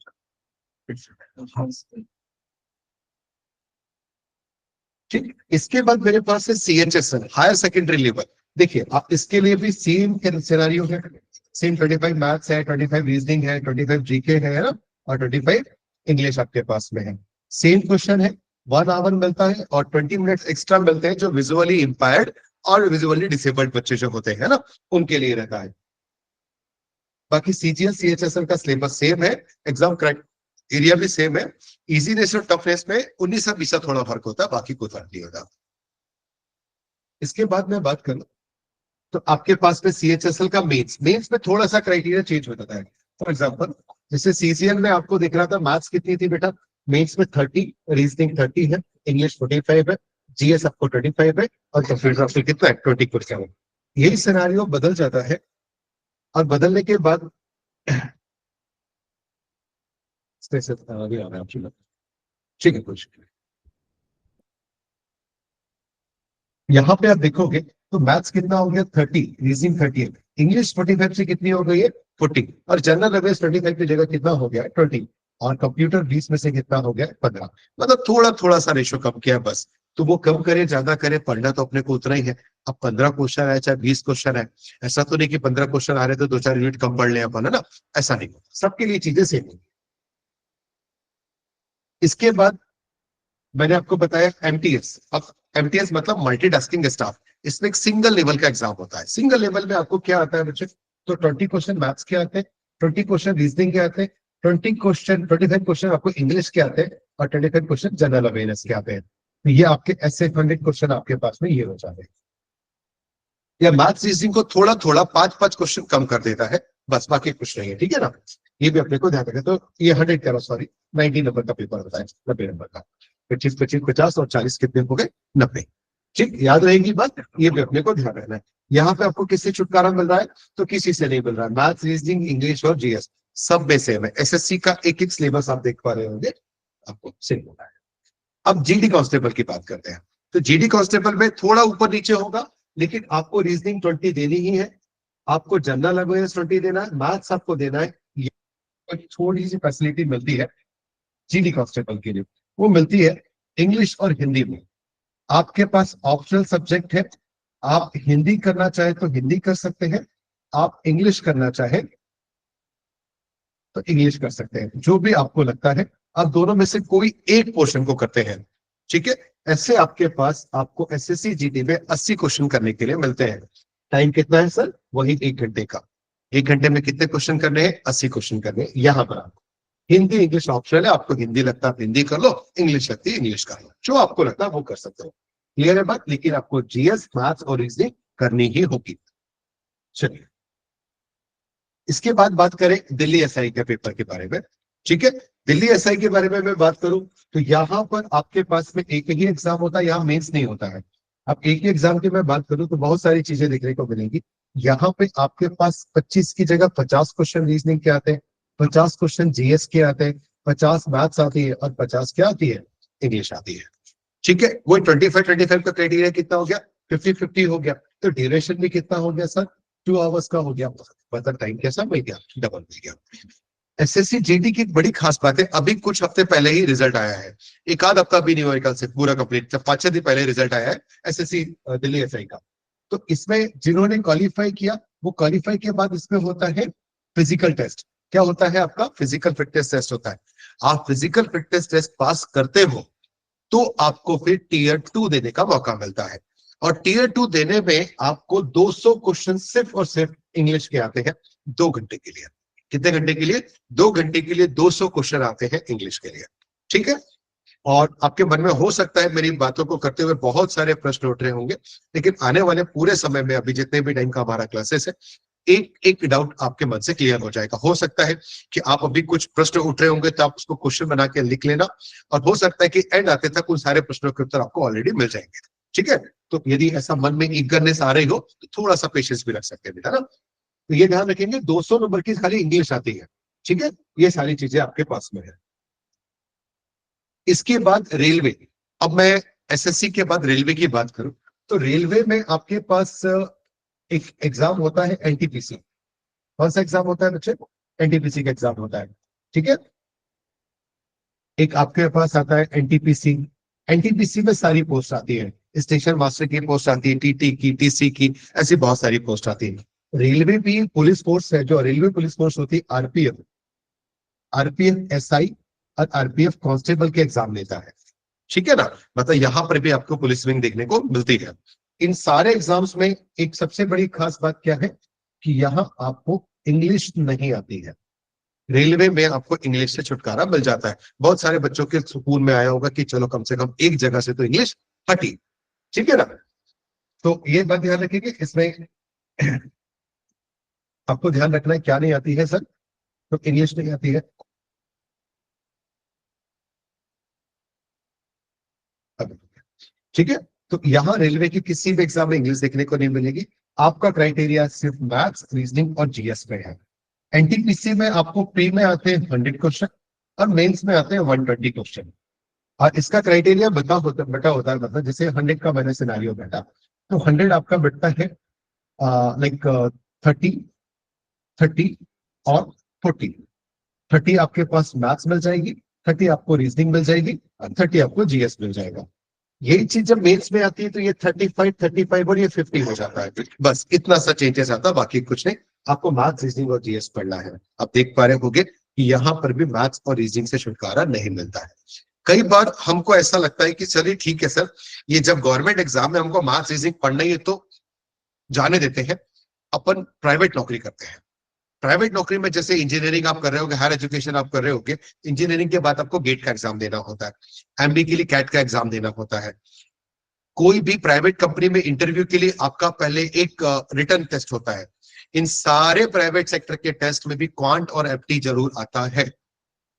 ठीक, इसके बाद मेरे पास है CHSL, हायर सेकेंडरी लेवल। देखिए आप इसके लिए भी सेम सिनेरियो है, सेम 25 मैथ्स है, 25 रीजनिंग है, 25 जीके है ना, और 25 इंग्लिश आपके पास में है। सेम क्वेश्चन है, 1 आवर मिलता है और 20 मिनट्स एक्स्ट्रा मिलते हैं जो विजुअली इंपायर्ड और विजुअली डिसेबल्ड बच्चे जो होते हैं ना, उनके लिए रहता है। बाकी CGL CHSL का सिलेबस सेम है, एग्जाम एरिया भी सेम है। इजीनेस और टफनेस में 19-20 थोड़ा फर्क होता है, बाकी कोई फर्क नहीं होता। इसके बाद मैं बात करूं तो आपके पास में CHSL का मेंस में थोड़ा सा क्राइटेरिया चेंज हो जाता है। फॉर एग्जांपल जैसे CCL में आपको दिख रहा था मैथ्स कितनी थी बेटा, मेंस में 30, रीजनिंग 30 है, इंग्लिश 45 है, GS आपको 25 है, और कंप्यूटर आपको कितना है 20%। यही सिनेरियो बदल जाता है, और बदलने के बाद ठीक है कुछ यहाँ पे आप देखोगे तो मैथ्स कितना हो गया 30, रीजनिंग 30 है, इंग्लिश 45 से कितनी हो गई है 40, और जनरल अवेयरनेस 25 की जगह कितना हो गया 20, और कंप्यूटर 20 में से कितना हो गया 15। मतलब थोड़ा थोड़ा सा रेशो कम किया बस। तो वो कम करे ज्यादा करे, पढ़ना तो अपने को उतना ही है। अब 15 क्वेश्चन है चाहे 20 क्वेश्चन है, ऐसा तो नहीं कि 15 क्वेश्चन आ रहे तो 2-4 यूनिट कम पढ़ ले अपन, है ना, ऐसा नहीं। सबके लिए चीजें सेम है। इसके बाद मैंने आपको बताया MTS। अब MTS मतलब मल्टीटास्किंग स्टाफ। इसमें एक सिंगल लेवल का एग्जाम होता है। सिंगल लेवल में आपको क्या आता है बच्चे, तो 20 क्वेश्चन मैथ्स के आते हैं, 20 क्वेश्चन रीजनिंग के आते हैं, 25 क्वेश्चन आपको इंग्लिश के आते हैं, और 25 क्वेश्चन जनरल अवेयरनेस के आते हैं। तो ये आपके ऐसे 100 क्वेश्चन आपके पास में ये हो जाते हैं। या मैथ्स रीजनिंग को थोड़ा थोड़ा 5-5 क्वेश्चन कम कर देता है, बस बाकी कुछ नहीं है। ठीक है ना, ये भी अपने को ध्यान रखें। तो ये 100 कह रहा, सॉरी 90 नंबर का पेपर होता है, 90 नंबर का। 25, 25, 50 और 40 कितने हो गए 90। ठीक, याद रहेगी बात, ये भी अपने को ध्यान रखना है। यहाँ पे आपको किससे छुटकारा मिल रहा है, तो किसी से नहीं मिल रहा है। मैथ्स रीजनिंग इंग्लिश और GS सब में सेम है। SSC का एक एक सिलेबस आप देख पा रहे होंगे, आपको सेम होता है। अब GD कांस्टेबल की बात करते हैं। तो GD कांस्टेबल में थोड़ा ऊपर नीचे होगा, लेकिन आपको रीजनिंग 20 देनी ही है, आपको जनरल अवेयरनेस 20 देना है, मैथ्स आपको देना है। ये थोड़ी सी फैसिलिटी मिलती है GD कांस्टेबल के लिए, वो मिलती है इंग्लिश और हिंदी में। आपके पास ऑप्शनल सब्जेक्ट है, आप हिंदी करना चाहे तो हिंदी कर सकते हैं, आप इंग्लिश करना चाहे तो इंग्लिश कर सकते हैं, जो भी आपको लगता है। आप दोनों में से कोई एक पोर्शन को करते हैं। ठीक है, ऐसे आपके पास आपको SSC GD में 80 क्वेश्चन करने के लिए मिलते हैं। टाइम कितना है सर, वही 1 घंटे का। 1 घंटे में कितने क्वेश्चन करने हैं, 80 क्वेश्चन करने हैं। यहाँ पर आपको हिंदी इंग्लिश ऑप्शनल है, आपको हिंदी लगता है आप हिंदी कर लो, इंग्लिश लगती है इंग्लिश कर लो, जो आपको लगता है वो कर सकते हो। क्लियर है बात, लेकिन आपको GS मैथ्स और रीजनिंग करनी ही होगी। चलिए, इसके बाद बात करें दिल्ली SI के पेपर के बारे में। ठीक है, दिल्ली SI के बारे में मैं बात करूं तो यहाँ पर आपके पास में एक ही एग्जाम होता है, यहाँ मेंस नहीं होता है। अब एक ही एग्जाम की मैं बात करूं तो बहुत सारी चीजें देखने को मिलेंगी। यहाँ पे आपके पास 25 की जगह 50 क्वेश्चन रीजनिंग के आते हैं, 50 क्वेश्चन GS के आते हैं, 50 मैथ्स आती है, और 50 क्या आती है, इंग्लिश आती है। ठीक है, वो 25-25 का क्राइटेरिया कितना हो गया, 50-50 हो गया। तो ड्यूरेशन भी कितना हो गया सर, 2 आवर्स का हो गया। मतलब टाइम कैसा मिल गया, डबल मिल गया। SSC GD की एक बड़ी खास बात है, अभी कुछ हफ्ते पहले ही रिजल्ट आया है, एक आध हफ्ता भी नहीं हुआ कल से पूरा कंप्लीट, 5-6 दिन पहले रिजल्ट आया है SSC दिल्ली SI का। तो इसमें जिन्होंने क्वालिफाई किया, वो क्वालिफाई के बाद इसमें होता है फिजिकल टेस्ट। क्या होता है आपका, फिजिकल फिटनेस टेस्ट होता है। आप फिजिकल फिटनेस टेस्ट पास करते हो तो आपको फिर Tier 2 देने का मौका मिलता है। और Tier 2 देने में आपको 200 क्वेश्चन सिर्फ और सिर्फ इंग्लिश के आते हैं 2 घंटे के लिए। कितने घंटे के लिए, 2 घंटे के लिए 200 क्वेश्चन आते हैं इंग्लिश के लिए। ठीक है, और आपके मन में हो सकता है मेरी बातों को करते हुए बहुत सारे प्रश्न उठ रहे होंगे, लेकिन आने वाले पूरे समय में अभी जितने भी टाइम का हमारा क्लासेस है, एक एक डाउट आपके मन से क्लियर हो जाएगा। हो सकता है कि आप अभी कुछ प्रश्न उठ रहे होंगे तो आप उसको क्वेश्चन बना के लिख लेना, और हो सकता है कि एंड आते तक उन सारे प्रश्नों के उत्तर आपको ऑलरेडी मिल जाएंगे। ठीक है, तो यदि ऐसा मन में ईगरनेस आ रही हो तो थोड़ा सा पेशेंस भी रख सकते हैं बेटा ना। तो ये ध्यान रखेंगे 200 नंबर की खाली इंग्लिश आती है। ठीक है, ये सारी चीजें आपके पास में है। इसके बाद रेलवे। अब मैं एसएससी के बाद रेलवे की बात करूं तो रेलवे में आपके पास एक एग्जाम होता है एनटीपीसी। कौन सा एग्जाम होता है बच्चे? एनटीपीसी का एग्जाम होता है। ठीक है, एक आपके पास आता है एनटीपीसी। एनटीपीसी में सारी पोस्ट आती है, स्टेशन मास्टर की पोस्ट आती है, टीटी की, टीसी की, ऐसी बहुत सारी पोस्ट आती है। रेलवे भी पुलिस फोर्स है, जो रेलवे पुलिस फोर्स होती है आरपीएफ, आरपीएफ एसआई और आरपीएफ कांस्टेबल के एग्जाम लेता है। ठीक है ना, मतलब यहां पर भी आपको पुलिस विंग देखने को मिलती है। इन सारे एग्जाम्स में एक सबसे बड़ी खास बात क्या है कि यहां आपको इंग्लिश नहीं आती है। रेलवे में आपको इंग्लिश से छुटकारा मिल जाता है। बहुत सारे बच्चों के सुकून में आया होगा कि चलो कम से कम एक जगह से तो इंग्लिश हटी। ठीक है ना, तो ये बात ध्यान रखिए इसमें आपको ध्यान रखना है क्या नहीं आती है सर? तो इंग्लिश नहीं आती है। ठीक है, तो यहां रेलवे की किसी भी एग्जाम में इंग्लिश देखने को नहीं मिलेगी। आपका क्राइटेरिया सिर्फ मैथ्स, रीजनिंग और जीएस में है। एनटीपीसी में आपको प्री में आते हैं 100 क्वेश्चन और मेंस में आते हैं 120 क्वेश्चन। और इसका क्राइटेरिया बटा होता है, मतलब जैसे 100 का मैंने सिनारियो बैठा तो 100 आपका बैठता है लाइक 30, 30 और 40। 30 आपके पास मैथ्स मिल जाएगी, 30 आपको रीजनिंग मिल जाएगी और 30 आपको जीएस मिल जाएगा। यही चीज जब मेंस में आती है तो ये 35, 35 और ये 50 हो जाता है। बस इतना सा चेंजेस आता है, बाकी कुछ नहीं। आपको मैथ्स, रीजनिंग और जीएस पढ़ना है। आप देख पा रहे होंगे कि यहाँ पर भी मैथ्स और रीजनिंग से छुटकारा नहीं मिलता है। कई बार हमको ऐसा लगता है कि चलिए ठीक है सर, ये जब गवर्नमेंट एग्जाम में हमको मैथ्स रीजनिंग पढ़ना ही है तो जाने देते हैं, अपन प्राइवेट नौकरी करते हैं। प्राइवेट नौकरी में जैसे इंजीनियरिंग आप कर रहे होगे, हायर एजुकेशन आप कर रहे होगे, इंजीनियरिंग के बाद आपको गेट का एग्जाम देना होता है, एमबी के लिए कैट का एग्जाम देना होता है। कोई भी प्राइवेट कंपनी में इंटरव्यू के लिए आपका पहले एक रिटन टेस्ट होता है। इन सारे प्राइवेट सेक्टर के टेस्ट में भी क्वांट और एप्टी जरूर आता है।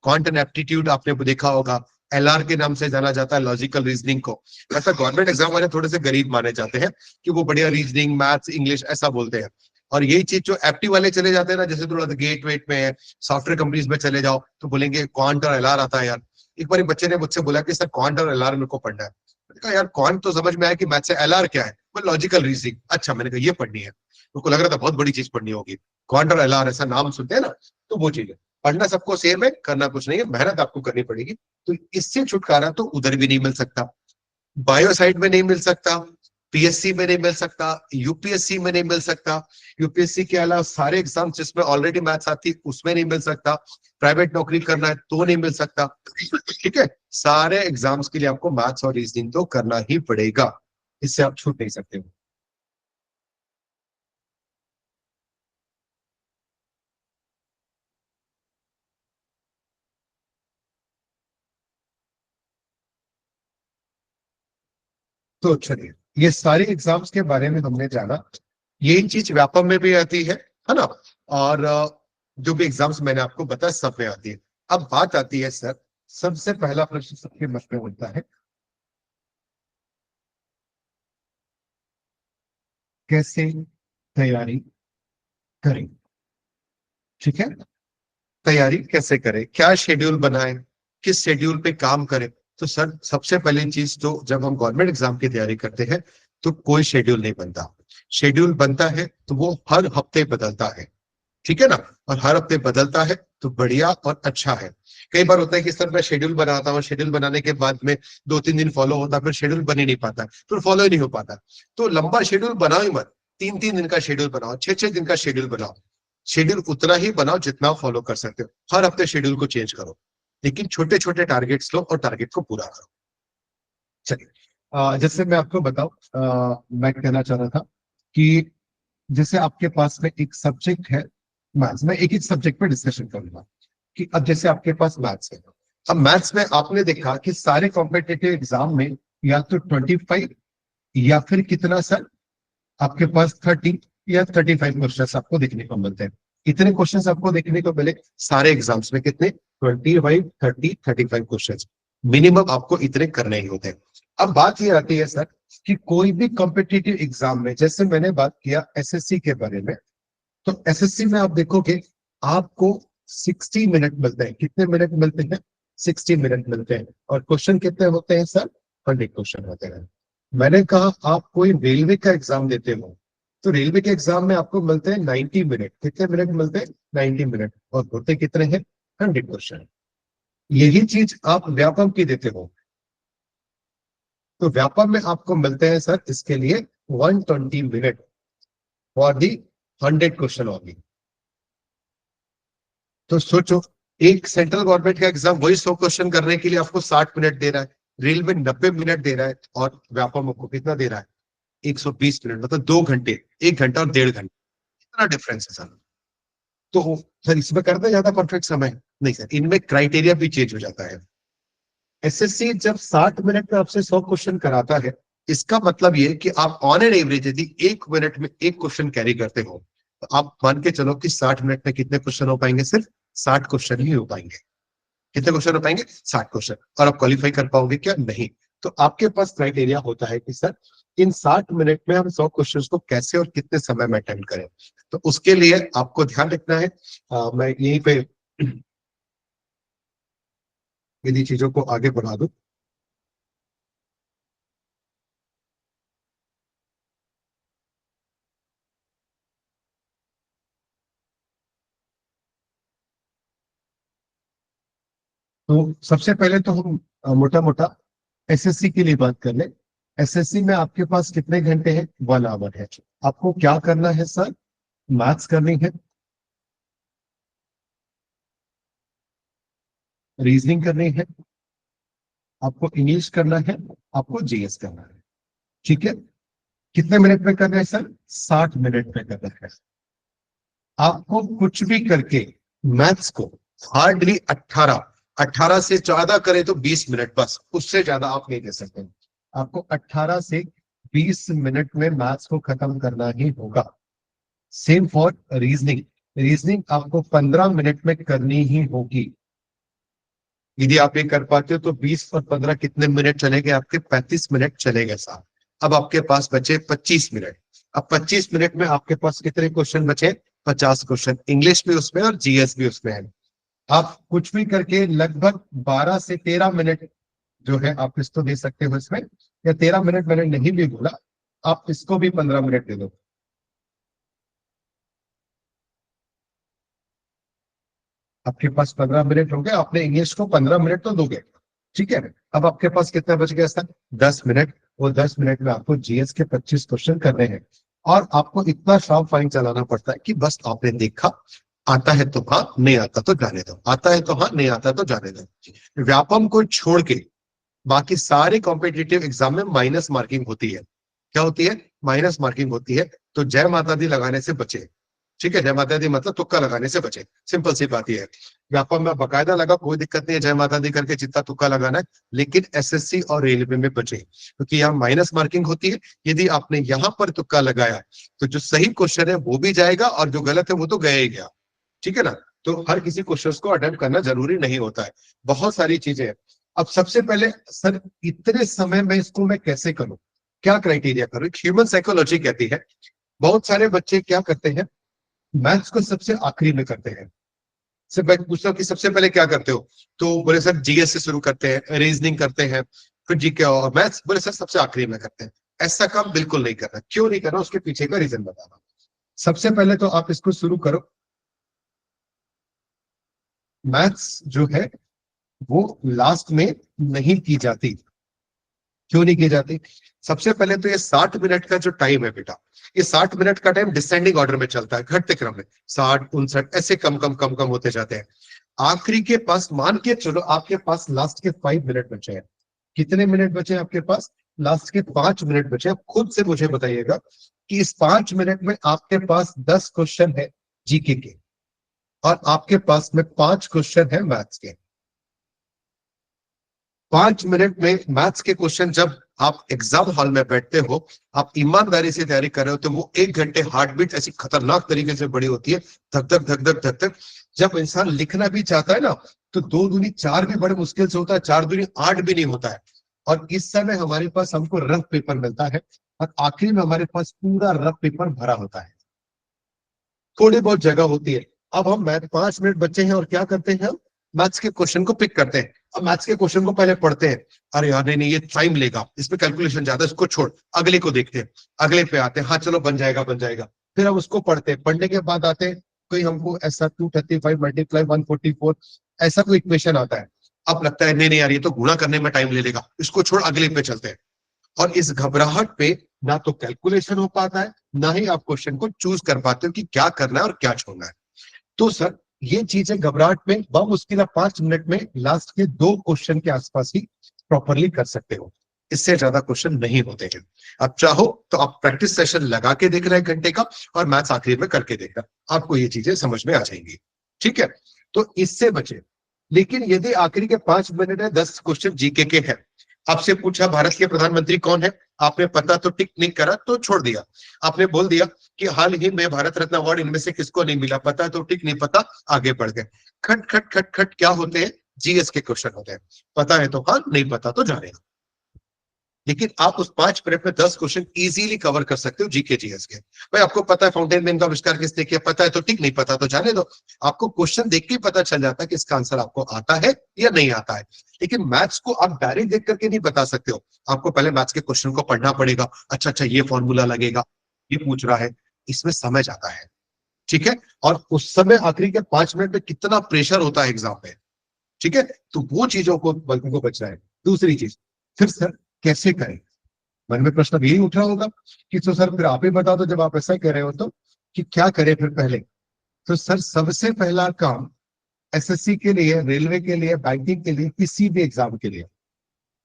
क्वांट एंड एप्टीट्यूड आपने देखा होगा, एलआर के नाम से जाना जाता है लॉजिकल रीजनिंग को। वैसा गवर्नमेंट एग्जाम वाले थोड़े से गरीब माने जाते हैं कि वो बढ़िया रीजनिंग, मैथ्स, इंग्लिश ऐसा बोलते हैं। और यही चीज जो एप्टी वाले चले जाते हैं ना, जैसे थोड़ा गेट वेट में है, सॉफ्टवेयर कंपनीज में चले जाओ तो बोलेंगे क्वांट और एलआर आता है यार। एक बार बच्चे ने मुझसे बोला कि सर क्वांट और एलआर मेरे को पढ़ना है। मैंने कहा यार क्वांट तो समझ में आया कि मैथ से, एलआर क्या है? Logical reasoning. अच्छा, मैंने कहा ये पढ़नी है। उनको लग रहा था बहुत बड़ी चीज पढ़नी होगी। क्वांट और एलआर ऐसा नाम सुनते हैं ना, तो वो चीज है। पढ़ना सबको सेम है, करना कुछ नहीं है, मेहनत आपको करनी पड़ेगी। तो इससे छुटकारा तो उधर भी नहीं मिल सकता, बायो साइड में नहीं मिल सकता, पीएससी में नहीं मिल सकता, यूपीएससी में नहीं मिल सकता। यूपीएससी के अलावा सारे एग्जाम जिसमें ऑलरेडी मैथ्स आती उसमें नहीं मिल सकता। प्राइवेट नौकरी करना है तो नहीं मिल सकता। ठीक है, सारे एग्जाम्स के लिए आपको मैथ्स और रीजनिंग तो करना ही पड़ेगा, इससे आप छूट नहीं सकते हो। तो चलिए, ये सारे एग्जाम्स के बारे में हमने जाना। यही चीज व्यापम में भी आती है ना? और जो भी एग्जाम्स मैंने आपको बताया सब में आती है। अब बात आती है सर, सबसे पहला प्रश्न सबके मन में होता है, कैसे तैयारी करें? ठीक है, तैयारी कैसे करें, क्या शेड्यूल बनाएं, किस शेड्यूल पे काम करें? तो सर सबसे पहली चीज तो जब हम गवर्नमेंट एग्जाम की तैयारी करते हैं तो कोई शेड्यूल नहीं बनता। शेड्यूल बनता है तो वो हर हफ्ते बदलता है। ठीक है ना, और हर हफ्ते बदलता है तो बढ़िया और अच्छा है। कई बार होता है कि सर मैं शेड्यूल बनाता हूँ, शेड्यूल बनाने के बाद में 2-3 दिन फॉलो होता है, फिर शेड्यूल बन ही नहीं पाता, फिर फॉलो ही नहीं हो पाता। तो लंबा शेड्यूल बनाओ ही मत, 3-3 दिन का शेड्यूल बनाओ, 6-6 दिन का शेड्यूल बनाओ। शेड्यूल उतना ही बनाओ जितना फॉलो कर सकते हो, हर हफ्ते शेड्यूल को चेंज करो, लेकिन छोटे छोटे टारगेट्स लो और टारगेट को पूरा करो। चलिए, जैसे मैं आपको बताऊं, मैं कहना चाह रहा था कि जैसे आपके पास में एक सब्जेक्ट है मैथ्स, में एक एक सब्जेक्ट पे डिस्कशन करूंगा। कि अब जैसे आपके पास मैथ्स है, अब मैथ्स में आपने देखा कि सारे कॉम्पिटिटिव एग्जाम में या तो 25 या फिर कितना सर, आपके पास 30 या 35 क्वेश्चन आपको देखने को मिलते हैं। इतने क्वेश्चंस आपको देखने को मिले सारे एग्जाम्स में, कितने? 25, 30, 35 क्वेश्चंस मिनिमम आपको इतने करने ही होते हैं। अब बात ये आती है सर कि कोई भी कॉम्पिटिटिव एग्जाम में, जैसे मैंने बात किया एसएससी के बारे में, तो एसएससी में आप देखोगे आपको 60 मिनट मिलते हैं। कितने मिनट मिलते हैं? 60 मिनट मिलते हैं। और क्वेश्चन कितने होते हैं सर? 100 क्वेश्चन होते हैं। मैंने कहा आप कोई रेलवे का एग्जाम देते हो तो रेलवे के एग्जाम में आपको मिलते हैं 90 मिनट। कितने मिनट मिलते हैं? 90 मिनट। और होते कितने हैं? 100 क्वेश्चन। यही चीज आप व्यापम की देते हो तो व्यापम में आपको मिलते हैं सर इसके लिए 120 minute for the 100 question only. तो सोचो, एक सेंट्रल गवर्नमेंट का एग्जाम वही 100 क्वेश्चन करने के लिए आपको 60 मिनट दे रहा है, रेलवे 90 मिनट दे रहा है, और व्यापम आपको कितना दे रहा है? 120 मिनट, मतलब 2 घंटे, 1 घंटा और 1.5 घंटे। कितना डिफरेंस है सर? तो सर इसमें करते ज्यादा परफेक्ट समय नहीं सर, इनमें क्राइटेरिया भी चेंज हो जाता है। एसएससी जब 60 मिनट में आपसे 100 क्वेश्चन कराता है, इसका मतलब ये कि आप ऑन एन एवरेज यदि 1 मिनट में एक क्वेश्चन कैरी करते हो तो आप मान के चलो कि 60 मिनट में कितने क्वेश्चन हो पाएंगे? सिर्फ 60 क्वेश्चन ही हो पाएंगे। कितने क्वेश्चन हो पाएंगे? 60 क्वेश्चन। और आप क्वालिफाई कर पाओगे क्या? नहीं। तो आपके पास क्राइटेरिया होता है कि सर इन 60 मिनट में हम 100 क्वेश्चंस को कैसे और कितने समय में अटेंड करें। तो उसके लिए आपको ध्यान रखना है। मैं यहीं पे यदि चीजों को आगे बढ़ा दूं, तो सबसे पहले तो हम मोटा मोटा एसएससी के लिए बात कर ले। एसएससी में आपके पास कितने घंटे हैं? 1 आवर है। आपको क्या करना है सर? मैथ्स करनी है, रीजनिंग करनी है, आपको इंग्लिश करना है, आपको जीएस करना है। ठीक है? कितने मिनट में करना है सर? 60 मिनट में करना है। आपको कुछ भी करके मैथ्स को हार्डली 18 से ज्यादा करें तो 20 मिनट, बस उससे ज्यादा आप नहीं दे सकते। आपको 18 से 20 मिनट में मैथ्स को खत्म करना ही होगा। Same for reasoning. रीजनिंग आपको 15 मिनट में करनी ही होगी। यदि आप ये कर पाते हो तो 20 और 15 कितने मिनट चलेंगे आपके? 35 मिनट चलेंगे साहब। अब आपके पास बचे 25 मिनट। अब 25 मिनट में आपके पास कितने क्वेश्चन बचे? 50 क्वेश्चन। इंग्लिश भी उसमें और जीएस भी उसमें है। आप कुछ भी करके लगभग 12 से 13 मिनट जो है आप इसको दे सकते हो इसमें, या 13 मिनट मैंने नहीं भी बोला, आप इसको भी 15 मिनट दे दो। आपके पास 15 मिनट हो गए, आपने इंग्लिश को 15 मिनट तो दोगे। ठीक है? अब आपके पास कितना बच गया सर? 10 मिनट। वो 10 मिनट में आपको जीएस के 25 क्वेश्चन करने हैं। और आपको इतना शार्प फाइन चलाना पड़ता है कि बस आपने देखा, आता है तो हाँ, नहीं आता तो जाने दो, आता है तो हाँ, नहीं आता तो जाने दो। व्यापम को छोड़ के बाकी सारे कॉम्पिटिटिव एग्जाम में माइनस मार्किंग होती है। क्या होती है? माइनस मार्किंग होती है। तो जय माता दी लगाने से बचे। ठीक है? जय माता दी मतलब तुक्का लगाने से बचे। सिंपल सी बात यह है। व्यापम में बकायदा लगा, कोई दिक्कत नहीं है, जय माता दी करके जितना तुक्का लगाना है, लेकिन एसएससी और रेलवे में बचे क्योंकि यहाँ माइनस मार्किंग होती है। यदि आपने यहाँ पर तुक्का लगाया तो जो सही क्वेश्चन है वो भी जाएगा और जो गलत है वो तो गया ही गया। ठीक है ना? तो हर किसी क्वेश्चन को अटेम्प्ट करना जरूरी नहीं होता है। बहुत सारी चीजें हैं। अब सबसे पहले सर इतने समय में इसको मैं कैसे करूं? क्या क्राइटेरिया करूं? ह्यूमन साइकोलॉजी कहती है, बहुत सारे बच्चे क्या करते हैं, मैथ्स को सबसे आखिरी में करते हैं। सर मैं पूछता हूँ कि सबसे पहले क्या करते हो? तो बोले सर जीएस से शुरू करते हैं, रीजनिंग करते हैं, फिर जीके और मैथ्स। बोले सर सबसे आखिरी में करते हैं। ऐसा काम बिल्कुल नहीं करना। क्यों नहीं करना? उसके पीछे का रीजन बताना। सबसे पहले तो आप इसको शुरू करो। मैथ्स जो है वो लास्ट में नहीं की जाती। क्यों नहीं की जाती? सबसे पहले तो ये 60 मिनट का जो टाइम है बेटा, ये 60 मिनट का टाइम डिसेंडिंग ऑर्डर में चलता है, घटते क्रम में। 60, 59 ऐसे कम कम कम कम होते जाते हैं। आखिरी के पास मान के चलो आपके पास लास्ट के 5 मिनट बचे हैं। कितने मिनट बचे हैं आपके पास? लास्ट के 5 मिनट बचे हैं। खुद से मुझे बताइएगा कि इस 5 मिनट में आपके पास 10 क्वेश्चन है जीके के और आपके पास में 5 क्वेश्चन है मैथ्स के। 5 मिनट में मैथ्स के क्वेश्चन जब आप एग्जाम हॉल में बैठते हो, आप ईमानदारी से तैयारी कर रहे हो, तो वो 1 घंटे हार्ट बीट ऐसी खतरनाक तरीके से बढ़ी होती है, धक धक धक धक धक धक। जब इंसान लिखना भी चाहता है ना, तो 2 दूनी 4 भी बड़े मुश्किल से होता है, 4 दूनी 8 भी नहीं होता है। और इस समय हमारे पास हमको रफ पेपर मिलता है, और आखिरी में हमारे पास पूरा रफ पेपर भरा होता है, थोड़ी बहुत जगह होती है। अब हम मैथ 5 मिनट बच्चे हैं और क्या करते हैं, हम मैथ्स के क्वेश्चन को पिक करते हैं। अब मैथ्स के क्वेश्चन को पहले पढ़ते हैं, अरे यार नहीं नहीं ये टाइम लेगा, इसमें कैलकुलेशन ज्यादा, इसको छोड़, अगले को देखते हैं, अगले पे आते हैं, हाँ चलो बन जाएगा बन जाएगा। फिर हम उसको पढ़ते हैं, पढ़ने के बाद आते हैं, कोई हमको ऐसा 235 मल्टीप्लाई 144 ऐसा कोई इक्वेशन आता है। अब लगता है नहीं नहीं यार ये तो गुणा करने में टाइम ले लेगा, इसको छोड़ अगले पे चलते हैं। और इस घबराहट पे ना तो कैलकुलेशन हो पाता है, ना ही आप क्वेश्चन को चूज कर पाते हो कि क्या करना है और क्या छोड़ना है। तो सर ये चीजें घबराहट में बामुश्किल 5 मिनट में लास्ट के 2 क्वेश्चन के आसपास ही प्रॉपरली कर सकते हो, इससे ज्यादा क्वेश्चन नहीं होते हैं। अब चाहो तो आप प्रैक्टिस सेशन लगा के देखना 1 घंटे का, और मैथ्स आखिरी में करके देखना, आपको ये चीजें समझ में आ जाएंगी। ठीक है, तो इससे बचे। लेकिन यदि आखिरी के 5 मिनट है, 10 क्वेश्चन जीके के हैं, आपसे पूछा भारत के प्रधानमंत्री कौन है, आपने पता तो टिक नहीं करा तो छोड़ दिया, आपने बोल दिया कि हाल ही में भारत रत्न अवार्ड इनमें से किसको नहीं मिला, पता तो टिक, नहीं पता आगे बढ़ गए। खट खट खट खट क्या होते हैं, जीएस के क्वेश्चन होते हैं, पता है तो हाँ, नहीं पता तो जाने दो। लेकिन आप उस 5 मिनट में 10 क्वेश्चन इजीली कवर कर सकते हो जीके जीएस के। भाई आपको पता है फाउंटेन पेन का आविष्कार किसने किया, पता है तो ठीक, नहीं पता तो जाने दो। आपको क्वेश्चन देख के पता चल जाता है कि इसका आंसर आपको आता है या नहीं आता है। लेकिन मैथ्स को आप डायरेक्ट देख करके नहीं बता सकते हो, आपको पहले मैथ्स के क्वेश्चन को पढ़ना पड़ेगा, अच्छा अच्छा ये फॉर्मूला लगेगा, ये पूछ रहा है, इसमें समय जाता है। ठीक है, और उस समय आखिरी के 5 मिनट में कितना प्रेशर होता है एग्जाम में। ठीक है, तो वो चीजों को बचना है। दूसरी चीज, फिर सर कैसे करें, मन में प्रश्न यही उठ रहा होगा कि तो सर फिर आप ही बता दो, जब आप ऐसा कह रहे हो तो कि क्या करें फिर पहले। तो सर सबसे पहला काम एसएससी के लिए, रेलवे के लिए, बैंकिंग के लिए, किसी भी एग्जाम के लिए,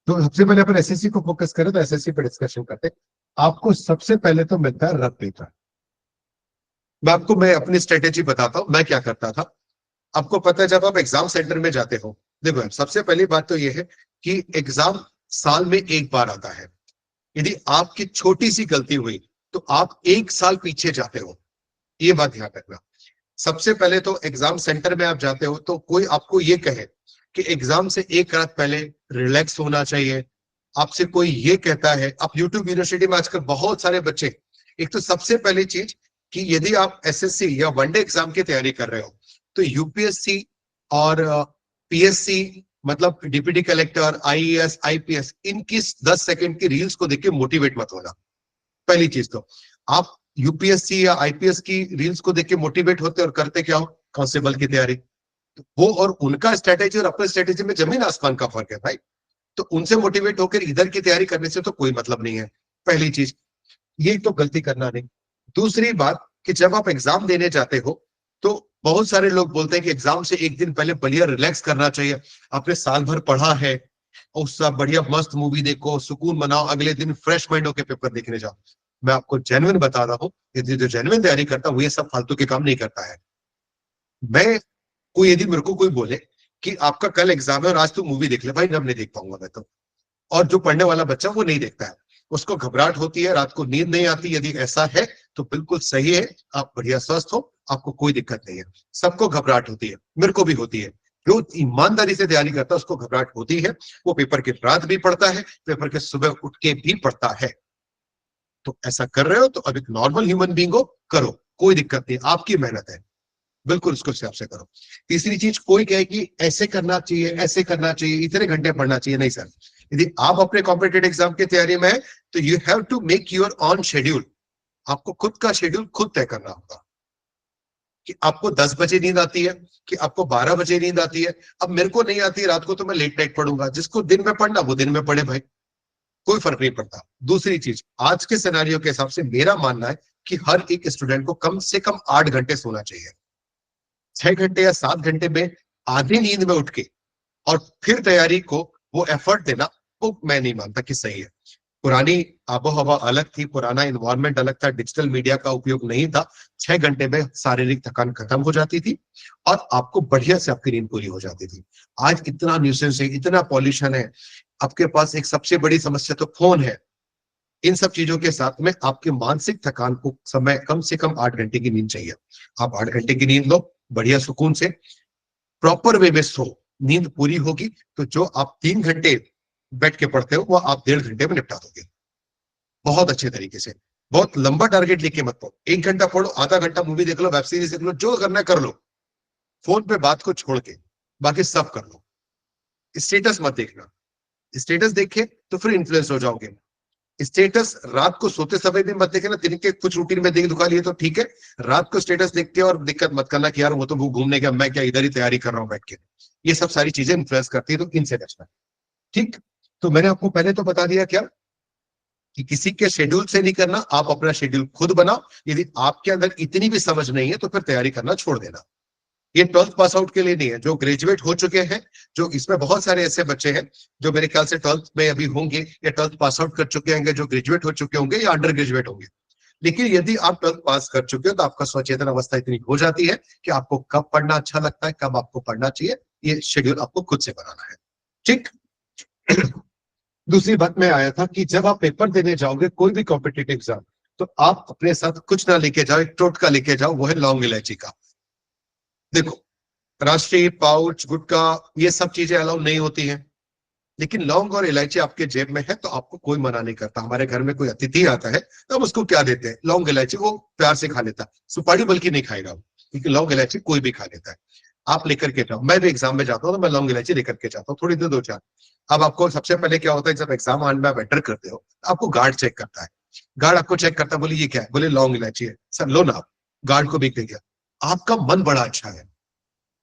तो सबसे पहले अपन एसएससी को फोकस करें तो एसएससी पे डिस्कशन करते हैं। आपको सबसे पहले तो मिलता है रफ पेपर। मैं अपनी स्ट्रेटेजी बताता हूं, मैं क्या करता था। आपको पता है जब आप एग्जाम सेंटर में जाते हो, देखो सबसे पहली बात तो ये है कि एग्जाम साल में एक बार आता है। यदि आपकी छोटी सी गलती हुई तो आप 1 साल पीछे जाते हो, ये बात ध्यान रखना। सबसे पहले तो एग्जाम सेंटर में आप जाते हो तो कोई आपको ये कहे कि एग्जाम से एक रात पहले रिलैक्स होना चाहिए, आपसे कोई ये कहता है, आप यूट्यूब यूनिवर्सिटी में आजकल बहुत सारे बच्चे, एक तो सबसे पहली चीज कि यदि आप एसएससी या वनडे एग्जाम की तैयारी कर रहे हो तो यूपीएससी और पीएससी मतलब डिप्टी कलेक्टर, आईएएस, आईपीएस, इनकी 10 सेकंड की रील्स को देख के मोटिवेट मत होना। पहली चीज तो आप यूपीएससी या आईपीएस की रील्स को देख के मोटिवेट होते और करते क्या हो, कांस्टेबल की तैयारी। वो और उनका स्ट्रेटेजी और अपने स्ट्रेटेजी में जमीन आसमान का फर्क है भाई। तो उनसे मोटिवेट होकर इधर की तैयारी करने से तो कोई मतलब नहीं है, पहली चीज। ये तो गलती करना नहीं। दूसरी बात कि जब आप एग्जाम देने जाते हो तो बहुत सारे लोग बोलते हैं कि एग्जाम से एक दिन पहले बढ़िया रिलैक्स करना चाहिए, आपने साल भर पढ़ा है, और सब बढ़िया मस्त मूवी देखो, सुकून मनाओ, अगले दिन फ्रेश माइंड होकर पेपर देखने जाओ। मैं आपको जेन्युइन बता रहा हूँ, यदि जो जेन्युइन तैयारी करता है वो ये सब फालतू के काम नहीं करता है। मैं कोई यदि मेरे को कोई बोले कि आपका कल एग्जाम है और आज तू मूवी देख ले, भाई अब नहीं देख पाऊंगा मैं तो। और जो पढ़ने वाला बच्चा वो नहीं देखता है, उसको घबराहट होती है, रात को नींद नहीं आती। यदि ऐसा है तो बिल्कुल सही है, आप बढ़िया स्वस्थ हो, आपको कोई दिक्कत नहीं है। सबको घबराहट होती है, मेरे को भी होती है। जो ईमानदारी से तैयारी करता है उसको घबराहट होती है, वो पेपर के रात भी पढ़ता है, पेपर के सुबह उठ के भी पढ़ता है। तो ऐसा कर रहे हो तो अब एक नॉर्मल ह्यूमन बींग हो, करो, कोई दिक्कत नहीं, आपकी मेहनत है, बिल्कुल उसको हिसाब से करो। तीसरी चीज, कोई कहे कि ऐसे करना चाहिए, ऐसे करना चाहिए, इतने घंटे पढ़ना चाहिए, नहीं सर। यदि आप अपने कॉम्पिटेटिव एग्जाम की तैयारी में है तो you have to make your own schedule. आपको खुद का शेड्यूल खुद तय करना होगा कि आपको 10 बजे नींद आती है, कि आपको 12 बजे नींद आती है। अब मेरे को नहीं आती है रात को तो मैं लेट नाइट पढ़ूंगा, जिसको दिन में पढ़ना वो दिन में पढ़े भाई, कोई फर्क नहीं पड़ता। दूसरी चीज, आज के सिनेरियो के हिसाब से मेरा मानना है कि हर एक स्टूडेंट को कम से कम 8 घंटे सोना चाहिए। 6 घंटे या 7 घंटे में आधी नींद में उठ के और फिर तैयारी को वो एफर्ट देना, वो मैं नहीं मानता कि सही है। पुरानी आबो हवा अलग थी, पुराना इन्वायरमेंट अलग था, डिजिटल मीडिया का उपयोग नहीं था। 6 घंटे में शारीरिक थकान खत्म हो जाती थी और आपको बढ़िया से आपकी नींद पूरी हो जाती थी। आज इतना न्यूसेंस है, इतना पॉल्यूशन है, आपके पास एक सबसे बड़ी समस्या तो फोन है। इन सब चीजों के साथ में आपके मानसिक थकान को समय कम से कम 8 घंटे की नींद चाहिए। आप 8 घंटे की नींद लो, बढ़िया सुकून से, प्रॉपर वे में सो, नींद पूरी होगी तो जो आप 3 घंटे बैठ के पढ़ते हो वो आप 1.5 घंटे में निपटा दोगे, बहुत अच्छे तरीके से। बहुत लंबा टारगेट लेके मत पढ़ो, 1 घंटा पढ़ो, आधा घंटा मूवी देख लो, वेब सीरीज देख लो, जो करना है कर लो, फोन पे बात को छोड़ के बाकी सब कर लो। स्टेटस मत देखना, स्टेटस देखे तो फिर इन्फ्लुएंस हो जाओगे। स्टेटस रात को सोते समय भी मत देखे ना, दिन के कुछ रूटीन में देख दुखा लिए तो ठीक है, रात को स्टेटस देख के और दिक्कत मत करना कि यार वो तो घूमने का, मैं क्या इधर ही तैयारी कर रहा हूँ बैठ के। ये सब सारी चीजें इन्फ्लुएंस करती है, तो इनसे बचना। ठीक, तो मैंने आपको पहले तो बता दिया क्या कि किसी के शेड्यूल से नहीं करना, आप अपना शेड्यूल खुद बनाओ। यदि आपके अंदर इतनी भी समझ नहीं है तो फिर तैयारी करना छोड़ देना। ये 12th पास आउट के लिए नहीं है, जो ग्रेजुएट हो चुके हैं, जो इसमें बहुत सारे ऐसे बच्चे हैं जो मेरे ख्याल से 12th में अभी होंगे या 12th पास आउट कर चुके होंगे, जो ग्रेजुएट हो चुके होंगे या अंडर ग्रेजुएट होंगे। लेकिन यदि आप 12th पास कर चुके हो तो आपका सचेतन अवस्था इतनी हो जाती है कि आपको कब पढ़ना अच्छा लगता है, कब आपको पढ़ना चाहिए, ये शेड्यूल आपको खुद से बनाना है। ठीक। दूसरी बात में आया था कि जब आप पेपर देने जाओगे कोई भी कॉम्पिटिटिव एग्जाम, तो आप अपने साथ कुछ ना लेके जाओ, एक टोटका लेके जाओ, वो है लौंग इलायची का। देखो, राष्ट्रीय पाउच गुटखा ये सब चीजें अलाउ नहीं होती हैं, लेकिन लौंग और इलायची आपके जेब में है तो आपको कोई मना नहीं करता। हमारे घर में कोई अतिथि आता है तो हम उसको क्या देते हैं, लौंग इलायची, वो प्यार से खा लेता है, सुपारी बल्कि नहीं खाएगा वो, क्योंकि लौंग इलायची कोई भी खा लेता है। आप लेकर के जाओ, मैं भी एग्जाम में जाता हूँ तो मैं लौंग इलायची लेकर के जाता हूँ, थोड़ी देर 2-4। अब आपको सबसे पहले क्या होता है, जब एग्जाम हॉल में आप एंटर करते हो आपको गार्ड चेक करता है। गार्ड आपको चेक करता है, बोले ये क्या है, बोले लौंग इलायची है, सर लो ना। गार्ड को भी दे दिया। आपका मन बड़ा अच्छा है,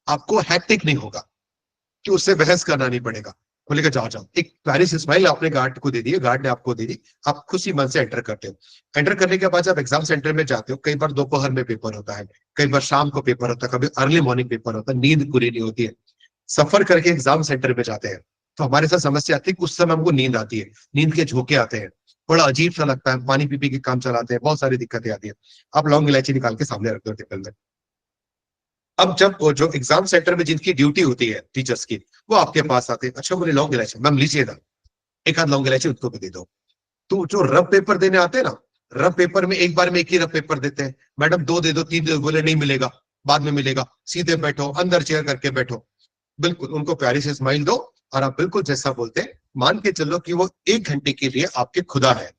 आपको हैक्टिक नहीं होगा कि उससे बहस करना नहीं पड़ेगा। बोलेगा जाओ जाओ, एक प्यारी सी स्माइल आपने गार्ड को दे दी, गार्ड ने आपको दे दी, आप खुशी मन से एंटर करते हो। एंटर करने के बाद जब एग्जाम सेंटर में जाते हो, कई बार दोपहर में पेपर होता है, कई बार शाम को पेपर होता है, कभी अर्ली मॉर्निंग पेपर होता है, नींद पूरी नहीं होती है। सफर करके एग्जाम सेंटर में जाते हैं तो हमारे साथ समस्या आती है कि उस समय हमको नींद आती है, नींद के झोंके आते हैं, बड़ा अजीब सा लगता है, पानी पी के काम चलाते हैं, बहुत सारी दिक्कतें आती है। आप लौंग इलायची निकाल के सामने रख दो टेबल में। अब जब वो जो एग्जाम सेंटर में जिनकी ड्यूटी होती है टीचर्स की, वो आपके पास आते हैं, अच्छा बोले लौंग इलायची मैम लीजिए ना, एक आध लौंग इलायची उनको भी दे दो। तो जो रब पेपर देने आते हैं ना, रब पेपर में एक बार में एक ही रब पेपर देते हैं, मैडम 2 दे दो, 3 दे दो, बोले नहीं मिलेगा, बाद में मिलेगा, सीधे बैठो, अंदर चेयर करके बैठो। बिल्कुल उनको प्यारी से स्माइल दो और आप बिल्कुल जैसा बोलते हैं मान के चलो कि वो 1 घंटे के लिए आपके खुदा है।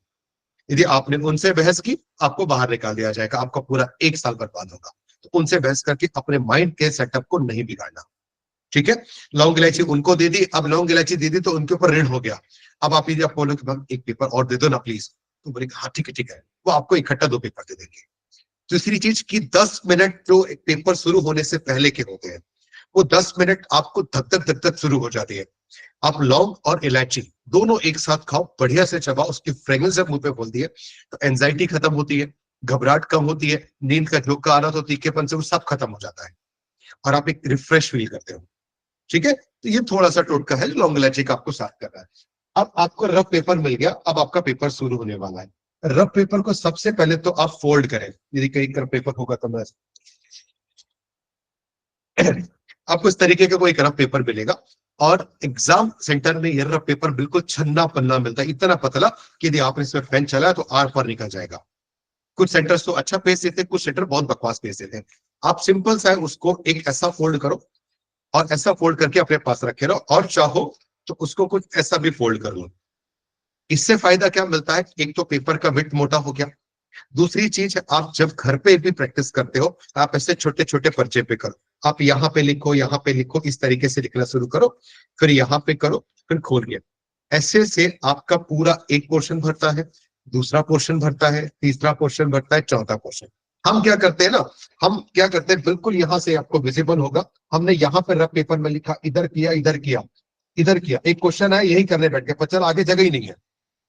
यदि आपने उनसे बहस की आपको बाहर निकाल दिया जाएगा, आपका पूरा 1 साल बर्बाद होगा। तो उनसे बहस करके अपने माइंड के सेटअप को नहीं बिगाड़ना। ठीक है, लौंग इलायची उनको दे दी, अब लौंग इलायची दे दी तो उनके ऊपर ऋण हो गया। अब आप यदि आप बोलो कि मैम एक पेपर और दे दो ना प्लीज, तो बोले हाँ ठीक है ठीक है, वो आपको इकट्ठा 2 पेपर दे देंगे। दूसरी चीज कि 10 मिनट जो एक पेपर शुरू होने से पहले के होते हैं, वो 10 मिनट आपको धक धक धक धक शुरू हो जाती है। आप लौंग और इलायची दोनों एक साथ खाओ, बढ़िया से चबाओ, उसकी फ्रेग्रेंस जब मुंह पे बोलती है तो एंजाइटी खत्म होती है, घबराहट कम होती है, नींद का झोंका आ रहा तो तीखेपन से वो सब खत्म हो जाता है और आप एक रिफ्रेश फील करते हो। ठीक है, तो ये थोड़ा सा टोटका है जो लौंग इलायची का आपको साथ कर रहा है। अब आपको रफ पेपर मिल गया, अब आपका पेपर शुरू होने वाला है। रफ पेपर को सबसे पहले तो आप फोल्ड करें, यदि कहीं रफ पेपर होगा तो मैं आपको इस तरीके का कोई एक रफ पेपर मिलेगा और एग्जाम सेंटर में ये रफ पेपर बिल्कुल छन्ना पन्ना मिलता है, इतना पतला कि यदि आपने इसमें पेन चलाया तो आर पार निकल जाएगा। कुछ सेंटर्स तो अच्छा पेज देते हैं, कुछ सेंटर बहुत बकवास पेज देते हैं। आप सिंपल सा है उसको एक ऐसा फोल्ड करो और ऐसा फोल्ड करके अपने पास रखे रहो, और चाहो तो उसको कुछ ऐसा भी फोल्ड कर लो। इससे फायदा क्या मिलता है, एक तो पेपर का विड्थ मोटा हो गया, दूसरी चीज है आप जब घर पे भी प्रैक्टिस करते हो आप ऐसे छोटे छोटे पर्चे पे करो, आप यहाँ पे लिखो, यहाँ पे लिखो, इस तरीके से लिखना शुरू करो, फिर यहाँ पे करो, फिर खोल के। ऐसे से आपका पूरा एक पोर्शन भरता है, दूसरा पोर्शन भरता है, तीसरा पोर्शन भरता है, चौथा पोर्शन। हम क्या करते हैं ना, हम क्या करते हैं, बिल्कुल यहाँ से आपको विजिबल होगा, हमने यहाँ पे रफ पेपर में लिखा, इधर किया, इधर किया, इधर किया, एक क्वेश्चन है यही करने बैठ गए, पर चल आगे जगह ही नहीं है,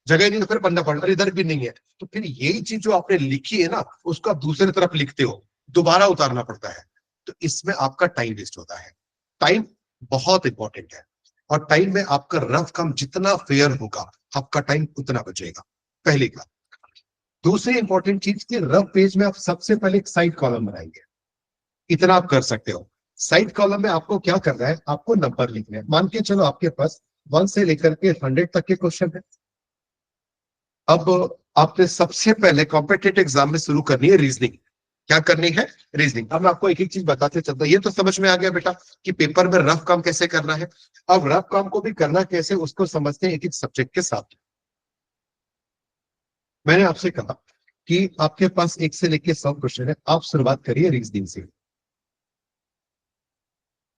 जगह नहीं तो फिर पन्ना पढ़ना, इधर भी नहीं है, तो फिर यही चीज जो आपने लिखी है ना उसको आप दूसरी तरफ लिखते हो, दोबारा उतारना पड़ता है, तो इसमें आपका टाइम वेस्ट होता है। टाइम बहुत इंपॉर्टेंट है और टाइम में आपका रफ काम जितना फेयर होगा आपका टाइम उतना बचेगा, पहली बात। दूसरी इंपॉर्टेंट चीज कि रफ पेज में आप सबसे पहले एक साइड कॉलम बनाएंगे, इतना आप कर सकते हो। साइड कॉलम में आपको क्या करना है, आपको नंबर लिखने हैं। मान के चलो आपके पास 1 से लेकर के 100 तक के क्वेश्चन है। अब आपने सबसे पहले कॉम्पिटिटिव एग्जाम में शुरू करनी है रीजनिंग। क्या करनी है, रीजनिंग। अब मैं आपको एक एक चीज बताते चलता, ये तो समझ में आ गया बेटा कि पेपर में रफ काम कैसे करना है। अब रफ काम को भी करना कैसे, उसको समझते हैं एक एक सब्जेक्ट के साथ। मैंने आपसे कहा कि आपके पास 1 से लेकर 100 क्वेश्चन है, आप शुरुआत करिए रीजनिंग से,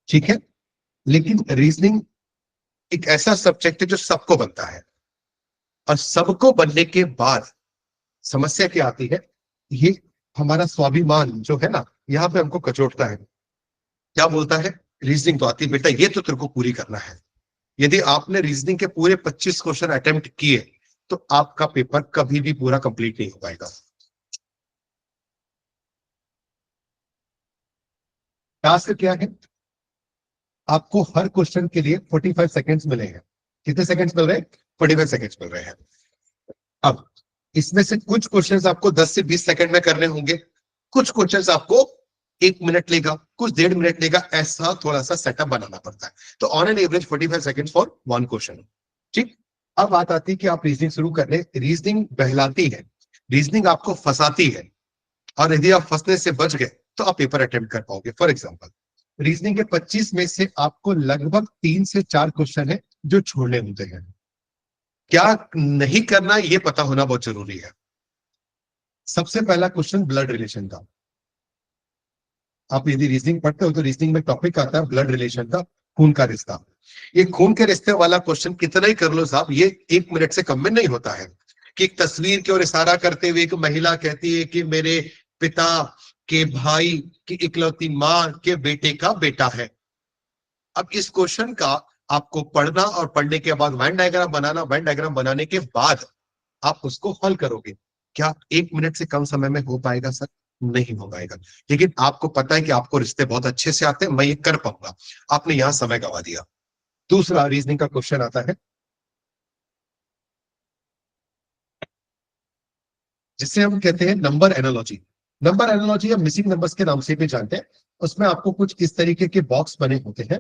ठीक है। लेकिन रीजनिंग एक ऐसा सब्जेक्ट है जो सबको बनता है, और सबको बनने के बाद समस्या क्या आती है, ये हमारा स्वाभिमान जो है ना, यहाँ पे हमको कचोटता है। क्या बोलता है, रीजनिंग तो आती है बेटा, ये तो तेरे को पूरी करना है। यदि आपने रीजनिंग के पूरे 25 क्वेश्चन अटेम्प्ट किए तो आपका पेपर कभी भी पूरा कंप्लीट नहीं हो पाएगा। टास्क क्या है, आपको हर क्वेश्चन के लिए 45 सेकेंड्स मिले हैं। कितने सेकेंड्स मिल रहे हैं, 45 सेकेंड्स मिल रहे हैं। अब इसमें से कुछ क्वेश्चंस आपको 10 से 20 सेकंड में करने होंगे, कुछ क्वेश्चंस आपको 1 मिनट लेगा, कुछ 1.5 मिनट लेगा, ऐसा थोड़ा सा सेटअप बनाना पड़ता है। तो on an average 45 seconds for 1 question, ठीक। अब बात आती है कि आप रीजनिंग शुरू कर ले। रीजनिंग बहलाती है, रीजनिंग आपको फंसाती है, और यदि आप फंसने से बच गए तो आप पेपर अटेम्प्ट कर पाओगे। फॉर एग्जाम्पल, रीजनिंग के 25 में से आपको लगभग 3 से 4 क्वेश्चन है जो छोड़ने होते हैं। क्या नहीं करना ये पता होना बहुत जरूरी है। सबसे पहला क्वेश्चन ब्लड रिलेशन का। आप यदि रीजनिंग पढ़ते हो तो रीजनिंग में टॉपिक आता है ब्लड रिलेशन का, खून का रिश्ता। ये खून के रिश्ते वाला क्वेश्चन कितना ही कर लो साहब, ये 1 मिनट से कम में नहीं होता है। कि एक तस्वीर की ओर इशारा करते हुए एक महिला कहती है कि मेरे पिता के भाई की इकलौती मां के बेटे का बेटा है। अब इस क्वेश्चन का आपको पढ़ना, और पढ़ने के बाद वेन डायग्राम बनाना, वेन डायग्राम बनाने के बाद आप उसको हल करोगे। क्या 1 मिनट से कम समय में हो पाएगा सर, नहीं हो पाएगा। लेकिन आपको पता है कि आपको रिश्ते बहुत अच्छे से आते हैं, मैं ये कर पाऊंगा, आपने यहां समय गवा दिया। दूसरा रीजनिंग का क्वेश्चन आता है जिसे हम कहते हैं नंबर एनालॉजी। नंबर एनालॉजी या मिसिंग नंबर्स के नाम से भी जानते हैं। उसमें आपको कुछ इस तरीके के बॉक्स बने होते हैं,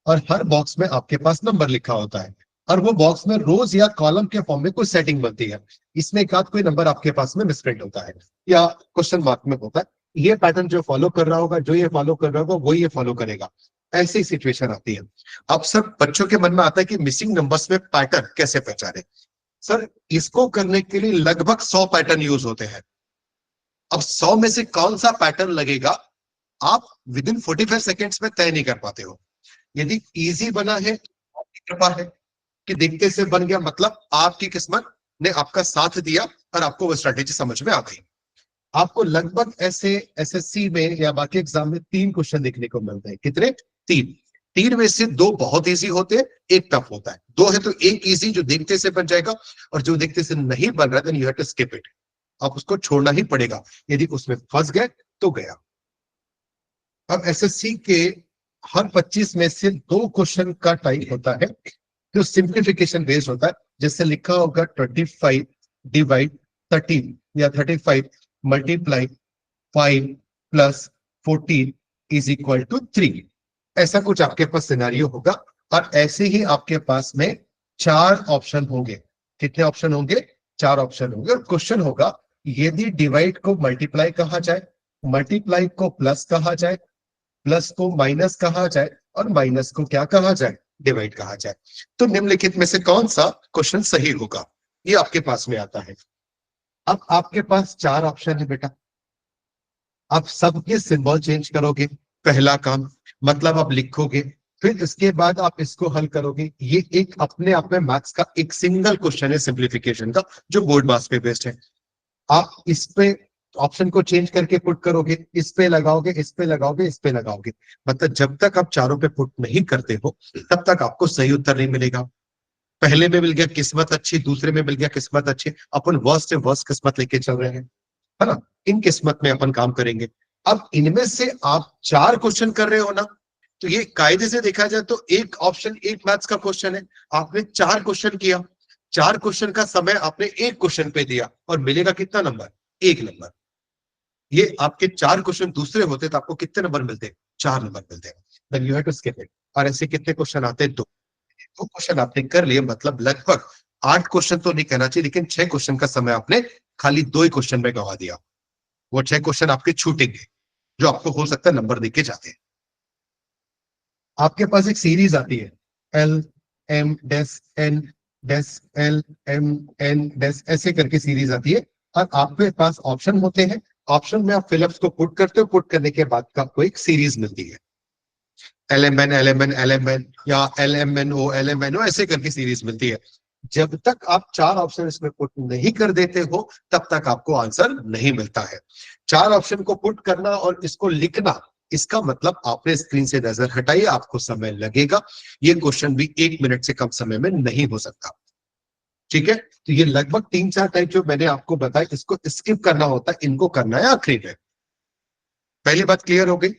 और हर बॉक्स में आपके पास नंबर लिखा होता है, और वो बॉक्स में रोज या कॉलम के फॉर्म में कोई सेटिंग बनती है। इसमें एक आध कोई नंबर आपके पास में मिसप्रिंट होता है या क्वेश्चन मार्क में होता है। ये पैटर्न जो फॉलो कर रहा होगा, जो ये फॉलो कर रहा होगा, वो ये फॉलो करेगा। ऐसी सिचुएशन आती है। अब सब बच्चों के मन में आता है कि मिसिंग नंबर्स में पैटर्न कैसे पहचाने। सर, इसको करने के लिए लगभग 100 पैटर्न यूज होते हैं। अब 100 में से कौन सा पैटर्न लगेगा, आप विद इन 45 सेकेंड्स में तय नहीं कर पाते हो। यदि इजी बना है, आपकी कृपा है कि देखते से बन गया, मतलब आपकी किस्मत ने आपका साथ दिया और आपको वो स्ट्रेटेजी समझ में आ गई। आपको लगभग ऐसे एसएससी में या बाकी एग्जाम में 3 क्वेश्चन देखने को मिलते हैं। कितने, 3। 3 में से 2 बहुत इजी होते हैं, एक टफ होता है। 2 है तो एक इजी जो देखते से बन जाएगा, और जो देखते से नहीं बन रहा, then you have to skip it. आप उसको छोड़ना ही पड़ेगा, यदि उसमें फंस गए तो गया। अब एसएससी के हर 25 में से 2 क्वेश्चन का टाइप होता है जो सिंप्लीफिकेशन बेस्ड होता है। जैसे लिखा होगा 25 डिवाइड 13 या 35 multiply 5 plus 14 is equal to 3। ऐसा कुछ आपके पास सिनेरियो होगा, और ऐसे ही आपके पास में 4 ऑप्शन होंगे। कितने ऑप्शन होंगे, 4 ऑप्शन होंगे। और क्वेश्चन होगा, यदि डिवाइड को मल्टीप्लाई कहा जाए, मल्टीप्लाई को प्लस कहा जाए, प्लस को माइनस कहा जाए, और माइनस को क्या कहा जाए, डिवाइड कहा जाए, तो निम्नलिखित में से कौन सा क्वेश्चन सही होगा, ये आपके पास में आता है। अब आपके पास 4 ऑप्शन है बेटा, आप सबके सिंबल चेंज करोगे, पहला काम। मतलब आप लिखोगे, फिर इसके बाद आप इसको हल करोगे। ये एक अपने आप में मैथ्स का एक सिंगल क्वेश्चन है सिंप्लीफिकेशन का, जो बोर्ड मास पे बेस्ड है। आप इस पे ऑप्शन को चेंज करके पुट करोगे, इस पे लगाओगे, इस पे लगाओगे, इस पे लगाओगे। मतलब जब तक आप चारों पे पुट नहीं करते हो, तब तक आपको सही उत्तर नहीं मिलेगा। पहले में मिल गया किस्मत अच्छी, दूसरे में मिल गया किस्मत अच्छी, अपन वर्स्ट से वर्स्ट किस्मत लेके चल रहे हैं, है ना। इन किस्मत में अपन काम करेंगे। अब इनमें से आप 4 क्वेश्चन कर रहे हो ना, तो ये कायदे से देखा जाए तो एक ऑप्शन एक मैथ्स का क्वेश्चन है, आपने 4 क्वेश्चन किया, 4 क्वेश्चन का समय आपने एक क्वेश्चन पे दिया और मिलेगा कितना नंबर? 1 नंबर। ये आपके 4 क्वेश्चन दूसरे होते तो आपको कितने नंबर मिलते? 4 नंबर मिलते। Then you have to skip it. और ऐसे कितने क्वेश्चन आते हैं? 2। 2 क्वेश्चन आपने कर लिए, मतलब लगभग 8 क्वेश्चन तो नहीं कहना चाहिए, लेकिन 6 क्वेश्चन का समय आपने खाली 2 ही क्वेश्चन में गवा दिया। वो 6 क्वेश्चन आपके छूटेंगे, जो आपको हो सकता है नंबर देके जाते हैं। आपके पास एक सीरीज आती है, एल एम डेस एन डेस एल एम एन डेस, ऐसे करके सीरीज आती है। और आपके पास ऑप्शन होते हैं, ऑप्शन में आप फिलअप्स को पुट करते हो, पुट करने के बाद आपको एक सीरीज मिलती है, L M N L M N L M N या L M N O L M N O, ऐसे करके सीरीज मिलती है। जब तक आप 4 ऑप्शन इसमें पुट नहीं कर देते हो तब तक आपको आंसर नहीं मिलता है। 4 ऑप्शन को पुट करना और इसको लिखना, इसका मतलब आपने स्क्रीन से नजर हटाई, आपको समय लगेगा। ये क्वेश्चन भी 1 मिनट से कम समय में नहीं हो सकता। ठीक है, तो ये लगभग 3-4 टाइप जो मैंने आपको बताया, इसको स्किप करना होता है, इनको करना है आखिरी में। पहली बात क्लियर हो गई।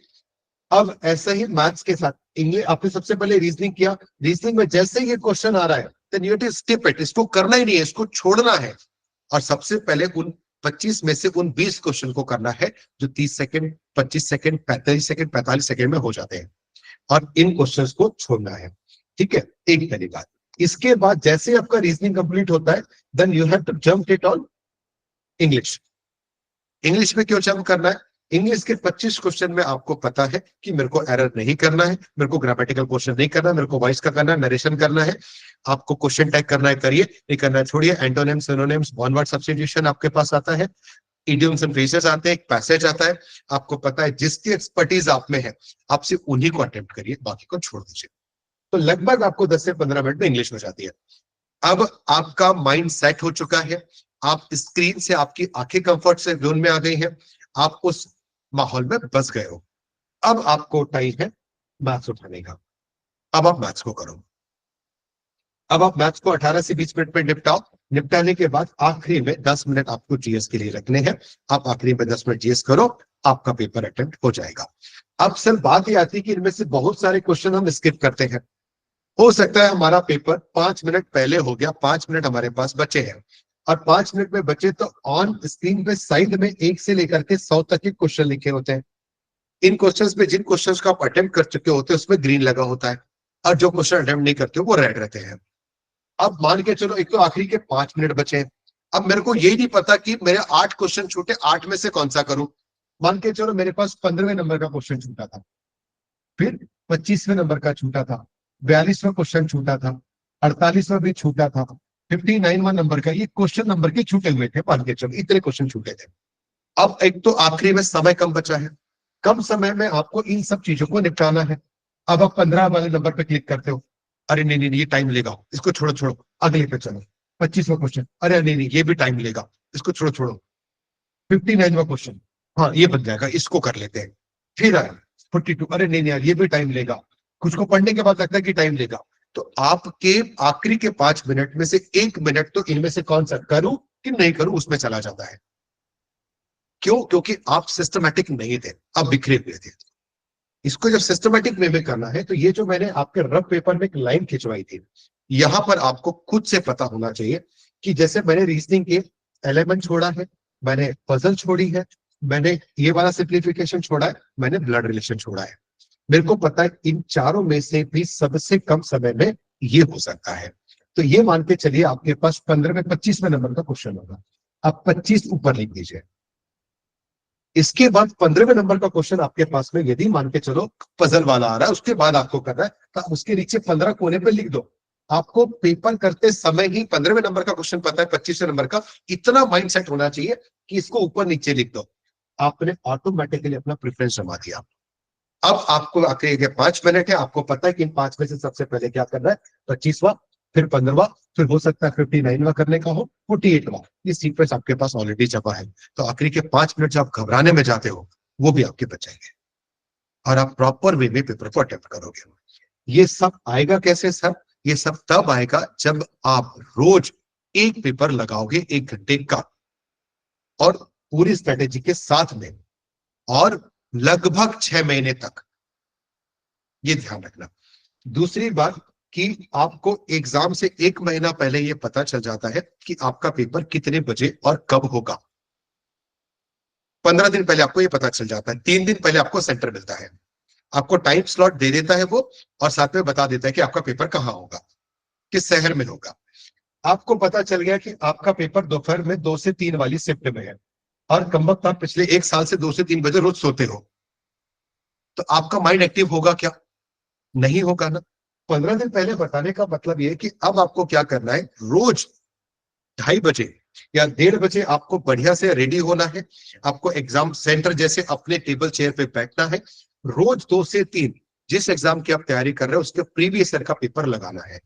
अब ऐसा ही मैथ्स के साथ इंग्लिश, आपने सबसे पहले रीजनिंग किया, रीजनिंग में जैसे ये क्वेश्चन आ रहा है then you have to skip it, इसको करना ही नहीं है, इसको छोड़ना है। और सबसे पहले उन 25 में से उन 20 क्वेश्चन को करना है जो 30 सेकंड, 25 सेकंड, 45 सेकंड, 45 सेकंड में हो जाते हैं, और इन क्वेश्चंस को छोड़ना है। ठीक है, एक पहली बात। इसके बाद जैसे आपका रीजनिंग कंप्लीट होता है then you have to jump it on English. English में क्यों जंप करना है? इंग्लिश के 25 क्वेश्चन में आपको पता है कि मेरे को एरर नहीं करना है, मेरे को ग्रामेटिकल क्वेश्चन नहीं करना, मेरे को वॉइस का करना है, नरेशन करना है। आपको क्वेश्चन टैग करना है, करिए, नहीं करना है छोड़िए। Antonyms, synonyms, one word substitution आपके पास आता है, इडियम्स एंड फ्रेजेस आते हैं, एक पैसेज आता है। आपको पता है जिसकी एक्सपर्टीज आप में है, आप सिर्फ उन्हीं को अटेम्प्ट करिए, बाकी को छोड़ दीजिए। तो लगभग आपको 10 से 15 मिनट में इंग्लिश हो जाती है। अब आपका माइंड सेट हो चुका है, आप स्क्रीन से, आपकी आंखें कंफर्ट से जोन में आ गई हैं, आप उस माहौल में बस गए हो। अब आपको टाइम है मैथ्स उठाने का। अब आप मैथ्स को करो। अब आप मैथ्स को 18 से 20 मिनट में निपटाओ। निपटाने के बाद आखिरी में 10 मिनट आपको जीएस के लिए रखने हैं। आप आखिरी में 10 मिनट जीएस करो, आपका पेपर अटेम्प्ट हो जाएगा। अब सर बात ये आती है कि इनमें से बहुत सारे क्वेश्चन हम स्किप करते हैं। हो सकता है हमारा पेपर 5 मिनट पहले हो गया, 5 मिनट हमारे पास बचे हैं, और 5 मिनट में बचे तो ऑन स्क्रीन पे साइड में 1 से लेकर के 100 तक के क्वेश्चन लिखे होते हैं। इन क्वेश्चंस में जिन क्वेश्चंस को आप अटेम्प्ट कर चुके होते हैं उसमें ग्रीन लगा होता है, और जो क्वेश्चन अटेम्प्ट नहीं करते हो वो रेड रहते हैं। अब मान के चलो एक तो आखिरी के 5 मिनट बचे हैं। अब मेरे को यही नहीं पता कि मेरे 8 क्वेश्चन छूटे, 8 में से कौन सा करूं। मान के चलो मेरे पास 15वें नंबर का क्वेश्चन छूटा था, फिर 25वें नंबर का छूटा था, 42वां क्वेश्चन छूटा था, 48वां भी छूटा था, 59वां नंबर का, ये क्वेश्चन नंबर के छूटे हुए थे, मान के चलो इतने क्वेश्चन छूटे थे। अब एक तो आखिरी में समय कम बचा है, कम समय में आपको इन सब चीजों को निपटाना है। अब आप 15 वाले नंबर पे क्लिक करते हो, अरे नहीं नहीं ये टाइम लेगा, इसको छोड़ो छोड़ो, अगले पे चलो। 25वां क्वेश्चन, अरे नहीं नहीं ये भी टाइम लेगा, इसको छोड़ो छोड़ो। 59वां क्वेश्चन, हाँ ये बन जाएगा, इसको कर लेते हैं। फिर आया 42, अरे नहीं नहीं यार ये भी टाइम लेगा, कुछ को पढ़ने के बाद लगता है कि टाइम लेगा। तो आपके आखिरी के 5 मिनट में से 1 मिनट तो इनमें से कौन सा करूं कि नहीं करूं उसमें चला जाता है। क्यों? क्योंकि आप सिस्टमैटिक नहीं थे, आप बिखरे हुए थे। इसको जब सिस्टमैटिक वे में करना है तो ये जो मैंने आपके रफ पेपर में एक लाइन खिंचवाई थी, यहां पर आपको खुद से पता होना चाहिए कि जैसे मैंने रीजनिंग के एलिमेंट छोड़ा है, मैंने पजल छोड़ी है, मैंने ये वाला सिंप्लीफिकेशन छोड़ा है, मैंने ब्लड रिलेशन छोड़ा है। मेरे को पता है इन चारों में से भी सबसे कम समय में ये हो सकता है। तो ये मान के चलिए आपके पास 15 में 25वें नंबर का क्वेश्चन होगा, आप 25 ऊपर लिख दीजिए। इसके बाद 15वें नंबर का क्वेश्चन आपके पास में यदि मान के चलो पजल वाला आ रहा है, उसके बाद आपको करना है, तो उसके नीचे 15 कोने पे लिख दो। आपको पेपर करते समय ही 15वें नंबर का क्वेश्चन पता है, 25वें नंबर का, इतना माइंड सेट होना चाहिए कि इसको ऊपर नीचे लिख दो। आपने ऑटोमेटिकली अपना प्रेफरेंस जमा दिया। अब आपको आखिरी के 5 मिनट है, आपको पता है कि इन 5 में से सबसे पहले क्या करना है, 25वां, फिर 15वां, फिर हो सकता है 59वां करने का हो, 48वां। ये सीक्वेंस आपके पास ऑलरेडी जमा है। तो आखिरी के 5 मिनट जब आप घबराने में जाते हो वो भी आपके बच जाएंगे, और आप प्रॉपर वे में पेपर को अटेम्प्ट करोगे। ये सब आएगा कैसे सर? ये सब तब आएगा जब आप रोज एक पेपर लगाओगे 1 घंटे का, और पूरी स्ट्रेटेजी के साथ में, और लगभग 6 महीने तक। ये ध्यान रखना। दूसरी बात, कि आपको एग्जाम से 1 महीना पहले ये पता चल जाता है कि आपका पेपर कितने बजे और कब होगा। 15 दिन पहले आपको ये पता चल जाता है, 3 दिन पहले आपको सेंटर मिलता है, आपको टाइम स्लॉट दे देता है वो, और साथ में बता देता है कि आपका पेपर कहाँ होगा, किस शहर में होगा। आपको पता चल गया कि आपका पेपर दोपहर में 2 से 3 वाली शिफ्ट में है, और कम वक्त आप पिछले 1 साल से 2 से 3 बजे रोज सोते हो, तो आपका माइंड एक्टिव होगा क्या? नहीं होगा ना। 15 दिन पहले बताने का मतलब ये कि अब आपको क्या करना है, रोज 2:30 बजे या 1:30 बजे आपको बढ़िया से रेडी होना है, आपको एग्जाम सेंटर जैसे अपने टेबल चेयर पे बैठना है, रोज 2 से 3 जिस एग्जाम की आप तैयारी कर रहे हो उसके प्रीवियस ईयर का पेपर लगाना है,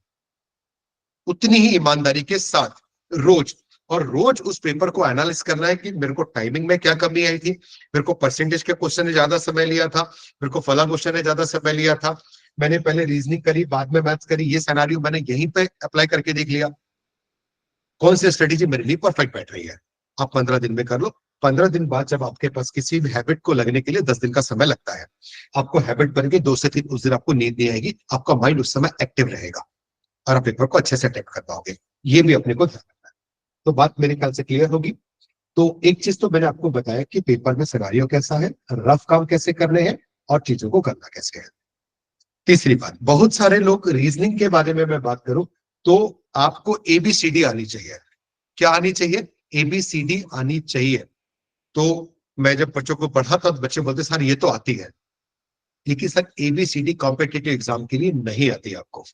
उतनी ही ईमानदारी के साथ रोज। और रोज उस पेपर को एनालिस करना है कि मेरे को टाइमिंग में क्या कमी आई थी, मेरे को परसेंटेज के क्वेश्चन ने ज्यादा समय लिया था, मेरे को फला क्वेश्चन ने ज्यादा समय लिया था, मैंने पहले रीजनिंग करी बाद में मैथ्स करी, ये सिनेरियो मैंने यहीं पे अप्लाई करके देख लिया, कौन सी स्ट्रेटेजी मेरे लिए परफेक्ट बैठ रही है। आप 15 दिन में कर लो। 15 दिन बाद जब आपके पास किसी भी हैबिट को लगने के लिए 10 दिन का समय लगता है, आपको हैबिट बन के 2 से 3 उस दिन आपको नींद नहीं आएगी, आपका माइंड उस समय एक्टिव रहेगा और आप पेपर को अच्छे से अटेम्प्ट कर पाओगे। ये भी अपने को ध्यान रखना है। तो बात मेरे ख्याल से क्लियर होगी। तो एक चीज तो मैंने आपको बताया कि पेपर में सिनेरियो कैसा है, रफ काम कैसे करने हैं और चीजों को करना कैसे है। तीसरी बात, बहुत सारे लोग रीजनिंग के बारे में मैं बात करूं तो आपको एबीसीडी आनी चाहिए। क्या आनी चाहिए? एबीसीडी आनी चाहिए। तो मैं जब बच्चों को पढ़ाता तो बच्चे बोलते सर ये तो आती है, लेकिन सर एबीसीडी कॉम्पिटिटिव एग्जाम के लिए नहीं आती आपको।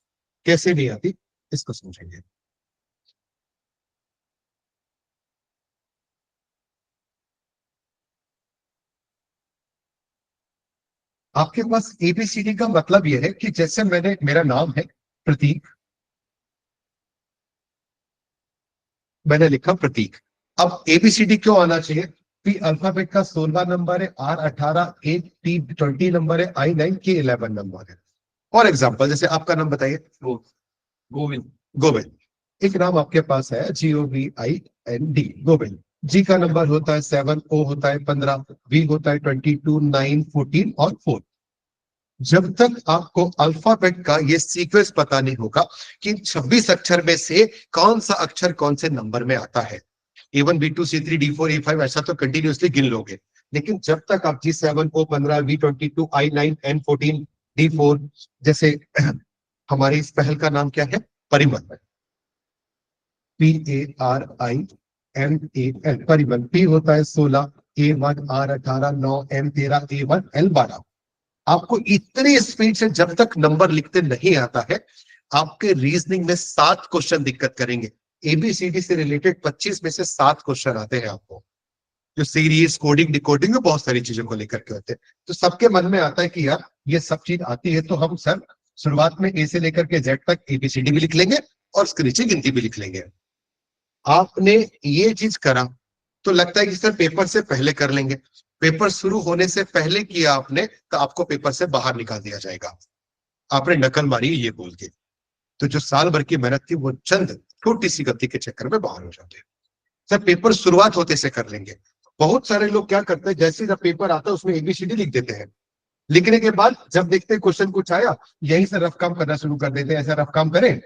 कैसे नहीं आती, इसको समझेंगे। आपके पास एबीसीडी का मतलब यह है कि जैसे मेरा नाम है प्रतीक, मैंने लिखा प्रतीक। अब एबीसीडी क्यों आना चाहिए? पी अल्फाबेट का 16 नंबर है, आर 18, ए टी 20 नंबर है, आई 9, के 11 नंबर है। फॉर एग्जाम्पल जैसे आपका नाम बताइए। गोविंद। गोविंद। एक नाम आपके पास है GOVIND, गोविंद। जी का नंबर होता है 7, ओ होता है 15, वी होता है 22, 9, 14 और 4। जब तक आपको अल्फाबेट का ये सीक्वेंस पता नहीं होगा कि 26 अक्षर में से कौन सा अक्षर कौन से नंबर में आता है, A1, B2, C3, D4, E5 ऐसा तो कंटिन्यूसली गिन लोगे, लेकिन जब तक आप G7, O15, V22, I9, N14, D4 जैसे हमारी इस पहल का नाम क्या है? परिमल। PARIMAL, परिमल। P होता है 16, A1, R18, 9, M13, A1, L12। आपको इतनी स्पीड से जब तक नंबर लिखते नहीं आता है, आपके रीजनिंग में 7 क्वेश्चन दिक्कत करेंगे। एबीसीडी से रिलेटेड 25 में से 7 क्वेश्चन आते हैं आपको, जो सीरीज कोडिंग डिकोडिंग में बहुत सारी चीजों को लेकर के होते हैं। तो सबके मन में आता है कि यार ये सब चीज आती है तो हम सर शुरुआत में ए से लेकर के जेड तक एबीसीडी भी लिख लेंगे और उसके नीचे गिनती भी लिख लेंगे। आपने ये चीज करा तो लगता है कि सर पेपर से पहले कर लेंगे, पेपर शुरू होने से पहले किया आपने तो आपको पेपर से बाहर निकाल दिया जाएगा, आपने नकल मारी ये बोल के। तो जो साल भर की मेहनत थी वो चंद छोटी सी गलती के चक्कर में बाहर हो जाते हैं। सर पेपर शुरुआत होते से कर लेंगे। बहुत सारे लोग क्या करते हैं, जैसे जब पेपर आता है उसमें एबीसीडी लिख देते हैं, लिखने के बाद जब देखते हैं क्वेश्चन कुछ आया यहीं से रफ काम करना शुरू कर देते हैं, ऐसा रफ काम करें।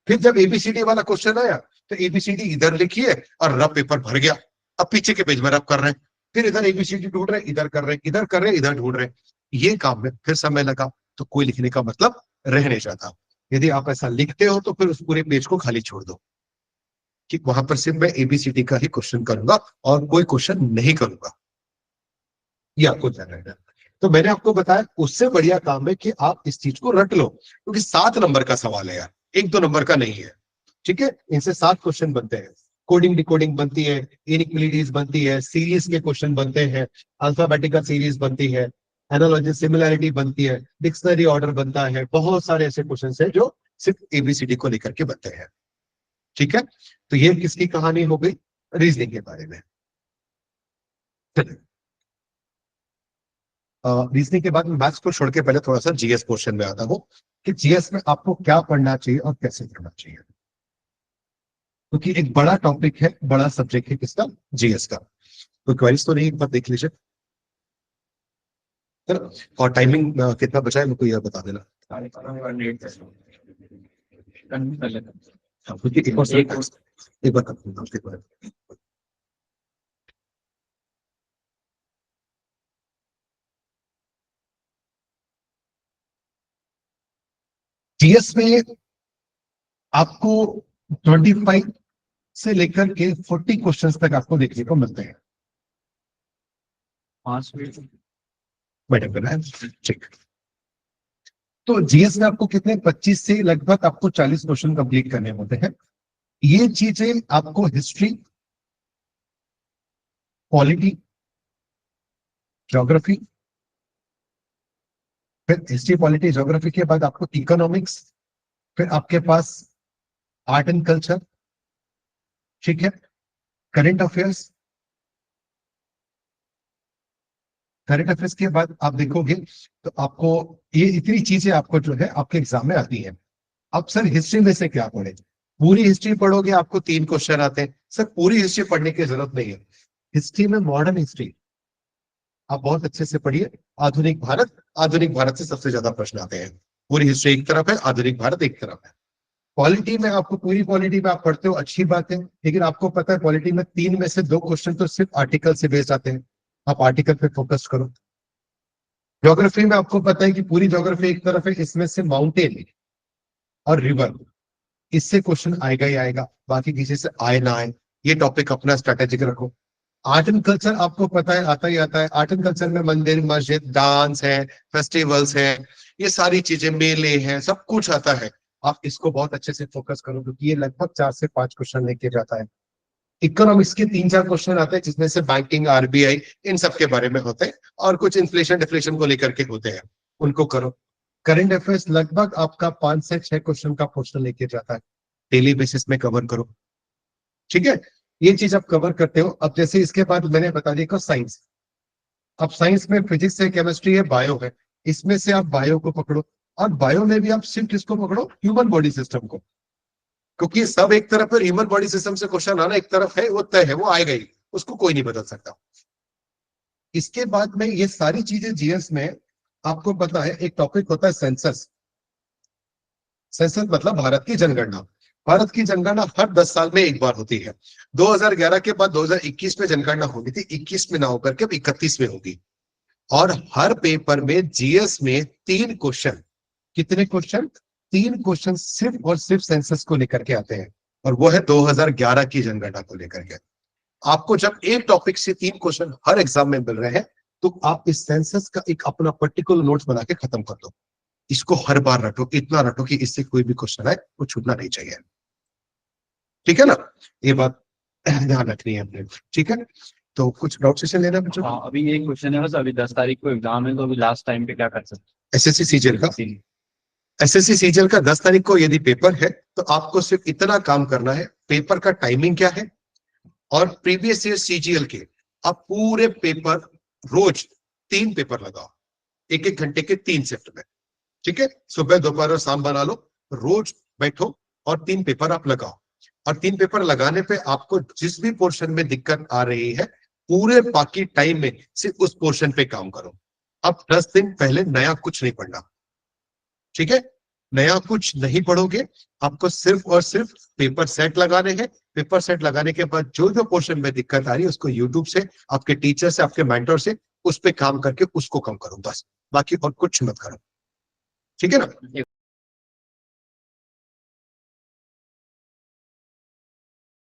फिर जब एबीसीडी वाला क्वेश्चन आया तो एबीसीडी इधर लिखिए और रफ पेपर भर गया, अब पीछे के पेज में रफ कर रहे हैं, फिर इधर एबीसीडी ढूंढ रहे हैं, इधर कर रहे हैं, इधर कर रहे हैं, इधर ढूंढ रहे हैं। ये काम में फिर समय लगा तो कोई लिखने का मतलब रह नहीं जाता। यदि आप ऐसा लिखते हो तो फिर उस पूरे पेज को खाली छोड़ दो कि वहां पर सिर्फ मैं एबीसीडी का ही क्वेश्चन करूंगा और कोई क्वेश्चन नहीं करूंगा, ये आपको ध्यान रखना है। तो मैंने आपको बताया उससे बढ़िया काम है कि आप इस चीज को रट लो, क्योंकि 7 नंबर का सवाल है यार, 1-2 नंबर का नहीं है। ठीक है, इनसे 7 क्वेश्चन बनते हैं, कोडिंग डिकोडिंग बनती है, इनइक्वालिटीज बनती है, सीरीज के क्वेश्चन बनते हैं, अल्फाबेटिकल सीरीज बनती है, एनालॉजी सिमिलैरिटी बनती है, डिक्शनरी ऑर्डर बनता है, बहुत सारे ऐसे क्वेश्चन है जो सिर्फ एबीसीडी को लेकर के बनते हैं। ठीक है, तो ये किसकी कहानी हो गई? रीजनिंग के बारे में। रीजनिंग के बाद मैथ्स को छोड़ के पहले थोड़ा सा जीएस पोर्शन में आता हूँ कि जीएस में आपको क्या पढ़ना चाहिए और कैसे करना चाहिए, क्योंकि एक बड़ा टॉपिक है, बड़ा सब्जेक्ट है किसका? जीएस का। तो क्वेरीज तो नहीं, एक बार देख लीजिए। और टाइमिंग कितना बचा है मेरे को यह बता देना। कंटिन्यू कर लेते हैं। हाँ, क्योंकि एक बार करते हैं, उसके बाद जीएस में आपको 25 से लेकर के 40 क्वेश्चंस तक आपको देखने को मिलते हैं। 5 मिनट बराबर है, ठीक। तो जीएस में आपको कितने 25 से लगभग आपको 40 क्वेश्चन कंप्लीट करने होते हैं। ये चीजें आपको हिस्ट्री, पॉलिटी, ज्योग्राफी, फिर हिस्ट्री पॉलिटी ज्योग्राफी के बाद आपको इकोनॉमिक्स, फिर आपके पास आर्ट एंड कल्चर, ठीक है, करंट अफेयर्स। करंट अफेयर्स के बाद आप देखोगे तो आपको ये इतनी चीजें आपको जो है आपके एग्जाम में आती है। अब सर हिस्ट्री में से क्या पढ़े? पूरी हिस्ट्री पढ़ोगे आपको 3 क्वेश्चन आते हैं। सर पूरी हिस्ट्री पढ़ने की जरूरत नहीं है। हिस्ट्री में मॉडर्न हिस्ट्री आप बहुत अच्छे से पढ़िए। आधुनिक भारत से सबसे ज्यादा प्रश्न आते हैं। पूरी हिस्ट्री एक तरफ है, आधुनिक भारत एक तरफ है। पॉलिटी में आपको पूरी पॉलिटी में आप पढ़ते हो, अच्छी बात है, लेकिन आपको पता है पॉलिटी में 3 में से 2 क्वेश्चन तो सिर्फ आर्टिकल से बेस्ड आते हैं। आप आर्टिकल पे फोकस करो। ज्योग्राफी में आपको पता है कि पूरी ज्योग्राफी एक तरफ है, इसमें से माउंटेन और रिवर, इससे क्वेश्चन आएगा ही आएगा, बाकी किसी से आए ना आए, ये टॉपिक अपना स्ट्रेटेजिक रखो। आर्ट एंड कल्चर आपको पता है आता ही आता है। आर्ट एंड कल्चर में मंदिर, मस्जिद, डांस है, फेस्टिवल्स है, ये सारी चीजें, मेले हैं, सब कुछ आता है। आप इसको बहुत अच्छे से फोकस करो क्योंकि ये लगभग 4 से 5 क्वेश्चन लेके जाता है। इकोनॉमिक्स के 3-4 क्वेश्चन आते हैं जिसमें से बैंकिंग, आरबीआई, इन सब के बारे में होते हैं और कुछ इन्फ्लेशन डिफ्लेशन को लेकर के होते हैं, उनको करो। करंट अफेयर्स लगभग आपका 5 से 6 क्वेश्चन का पोर्शन लेके जाता है, डेली बेसिस में कवर करो, ठीक है। ये चीज आप कवर करते हो। अब जैसे इसके बाद मैंने बता दिया साइंस। अब साइंस में फिजिक्स है, केमिस्ट्री है, बायो है, इसमें से आप बायो को पकड़ो। और बायो में भी आप सिर्फ किसको पकड़ो? ह्यूमन बॉडी सिस्टम को, क्योंकि सब एक तरफ है। ह्यूमन बॉडी सिस्टम से क्वेश्चन आना एक तरफ है, वो तय है, वो आएगा ही, उसको कोई नहीं बदल सकता। इसके बाद में ये सारी चीजें जीएस में आपको पता है। एक टॉपिक होता है सेंसस। सेंसस मतलब भारत की जनगणना। भारत की जनगणना हर 10 साल में एक बार होती है। 2011 के बाद 2021 में जनगणना होनी थी, 21 में ना होकर के अब 31 में होगी। और हर पेपर में जीएस में 3 क्वेश्चन, कितने क्वेश्चन? 3 क्वेश्चन सिर्फ और सिर्फ सेंसस को लेकर के आते हैं, और वो है 2011 की जनगणना को लेकर के। आपको जब एक टॉपिक से 3 क्वेश्चन हर एग्जाम में मिल रहे हैं तो आप इस सेंसस का एक अपना पर्टिकुलर नोट्स बना के खत्म कर दो। इसको हर बार रटो, इतना रटो कि इससे कोई भी क्वेश्चन आए वो छूटना नहीं चाहिए, ठीक है ना। ये बात ध्यान रखनी है अपने, ठीक है। तो कुछ डाउट सेशन लेना बच्चों? हाँ, अभी एक क्वेश्चन है बस। अभी 10 तारीख को एग्जाम है, तो अभी लास्ट टाइम पे क्या कर सकते एसएससी सीजीएल का, हैं? एसएससी सीजीएल का 10 तारीख को यदि पेपर है तो आपको सिर्फ इतना काम करना है। पेपर का टाइमिंग क्या है और प्रीवियस ईयर सीजीएल के आप पूरे पेपर रोज 3 पेपर लगाओ, 1-1 घंटे के 3 शिफ्ट में, ठीक है। सुबह, दोपहर और शाम बना लो, रोज बैठो और 3 पेपर आप लगाओ। और 3 पेपर लगाने पे आपको जिस भी पोर्शन में दिक्कत आ रही है, पूरे बाकी टाइम में सिर्फ उस पोर्शन पे काम करो। अब 10 दिन पहले नया कुछ नहीं पढ़ना, ठीक है। नया कुछ नहीं पढ़ोगे, आपको सिर्फ और सिर्फ पेपर सेट लगाने हैं। पेपर सेट लगाने के बाद जो जो पोर्शन में दिक्कत आ रही है उसको यूट्यूब से, आपके टीचर से, आपके मेंटर से उस पे काम करके उसको कम करो, बस। बाकी और कुछ मत करो, ठीक है ना।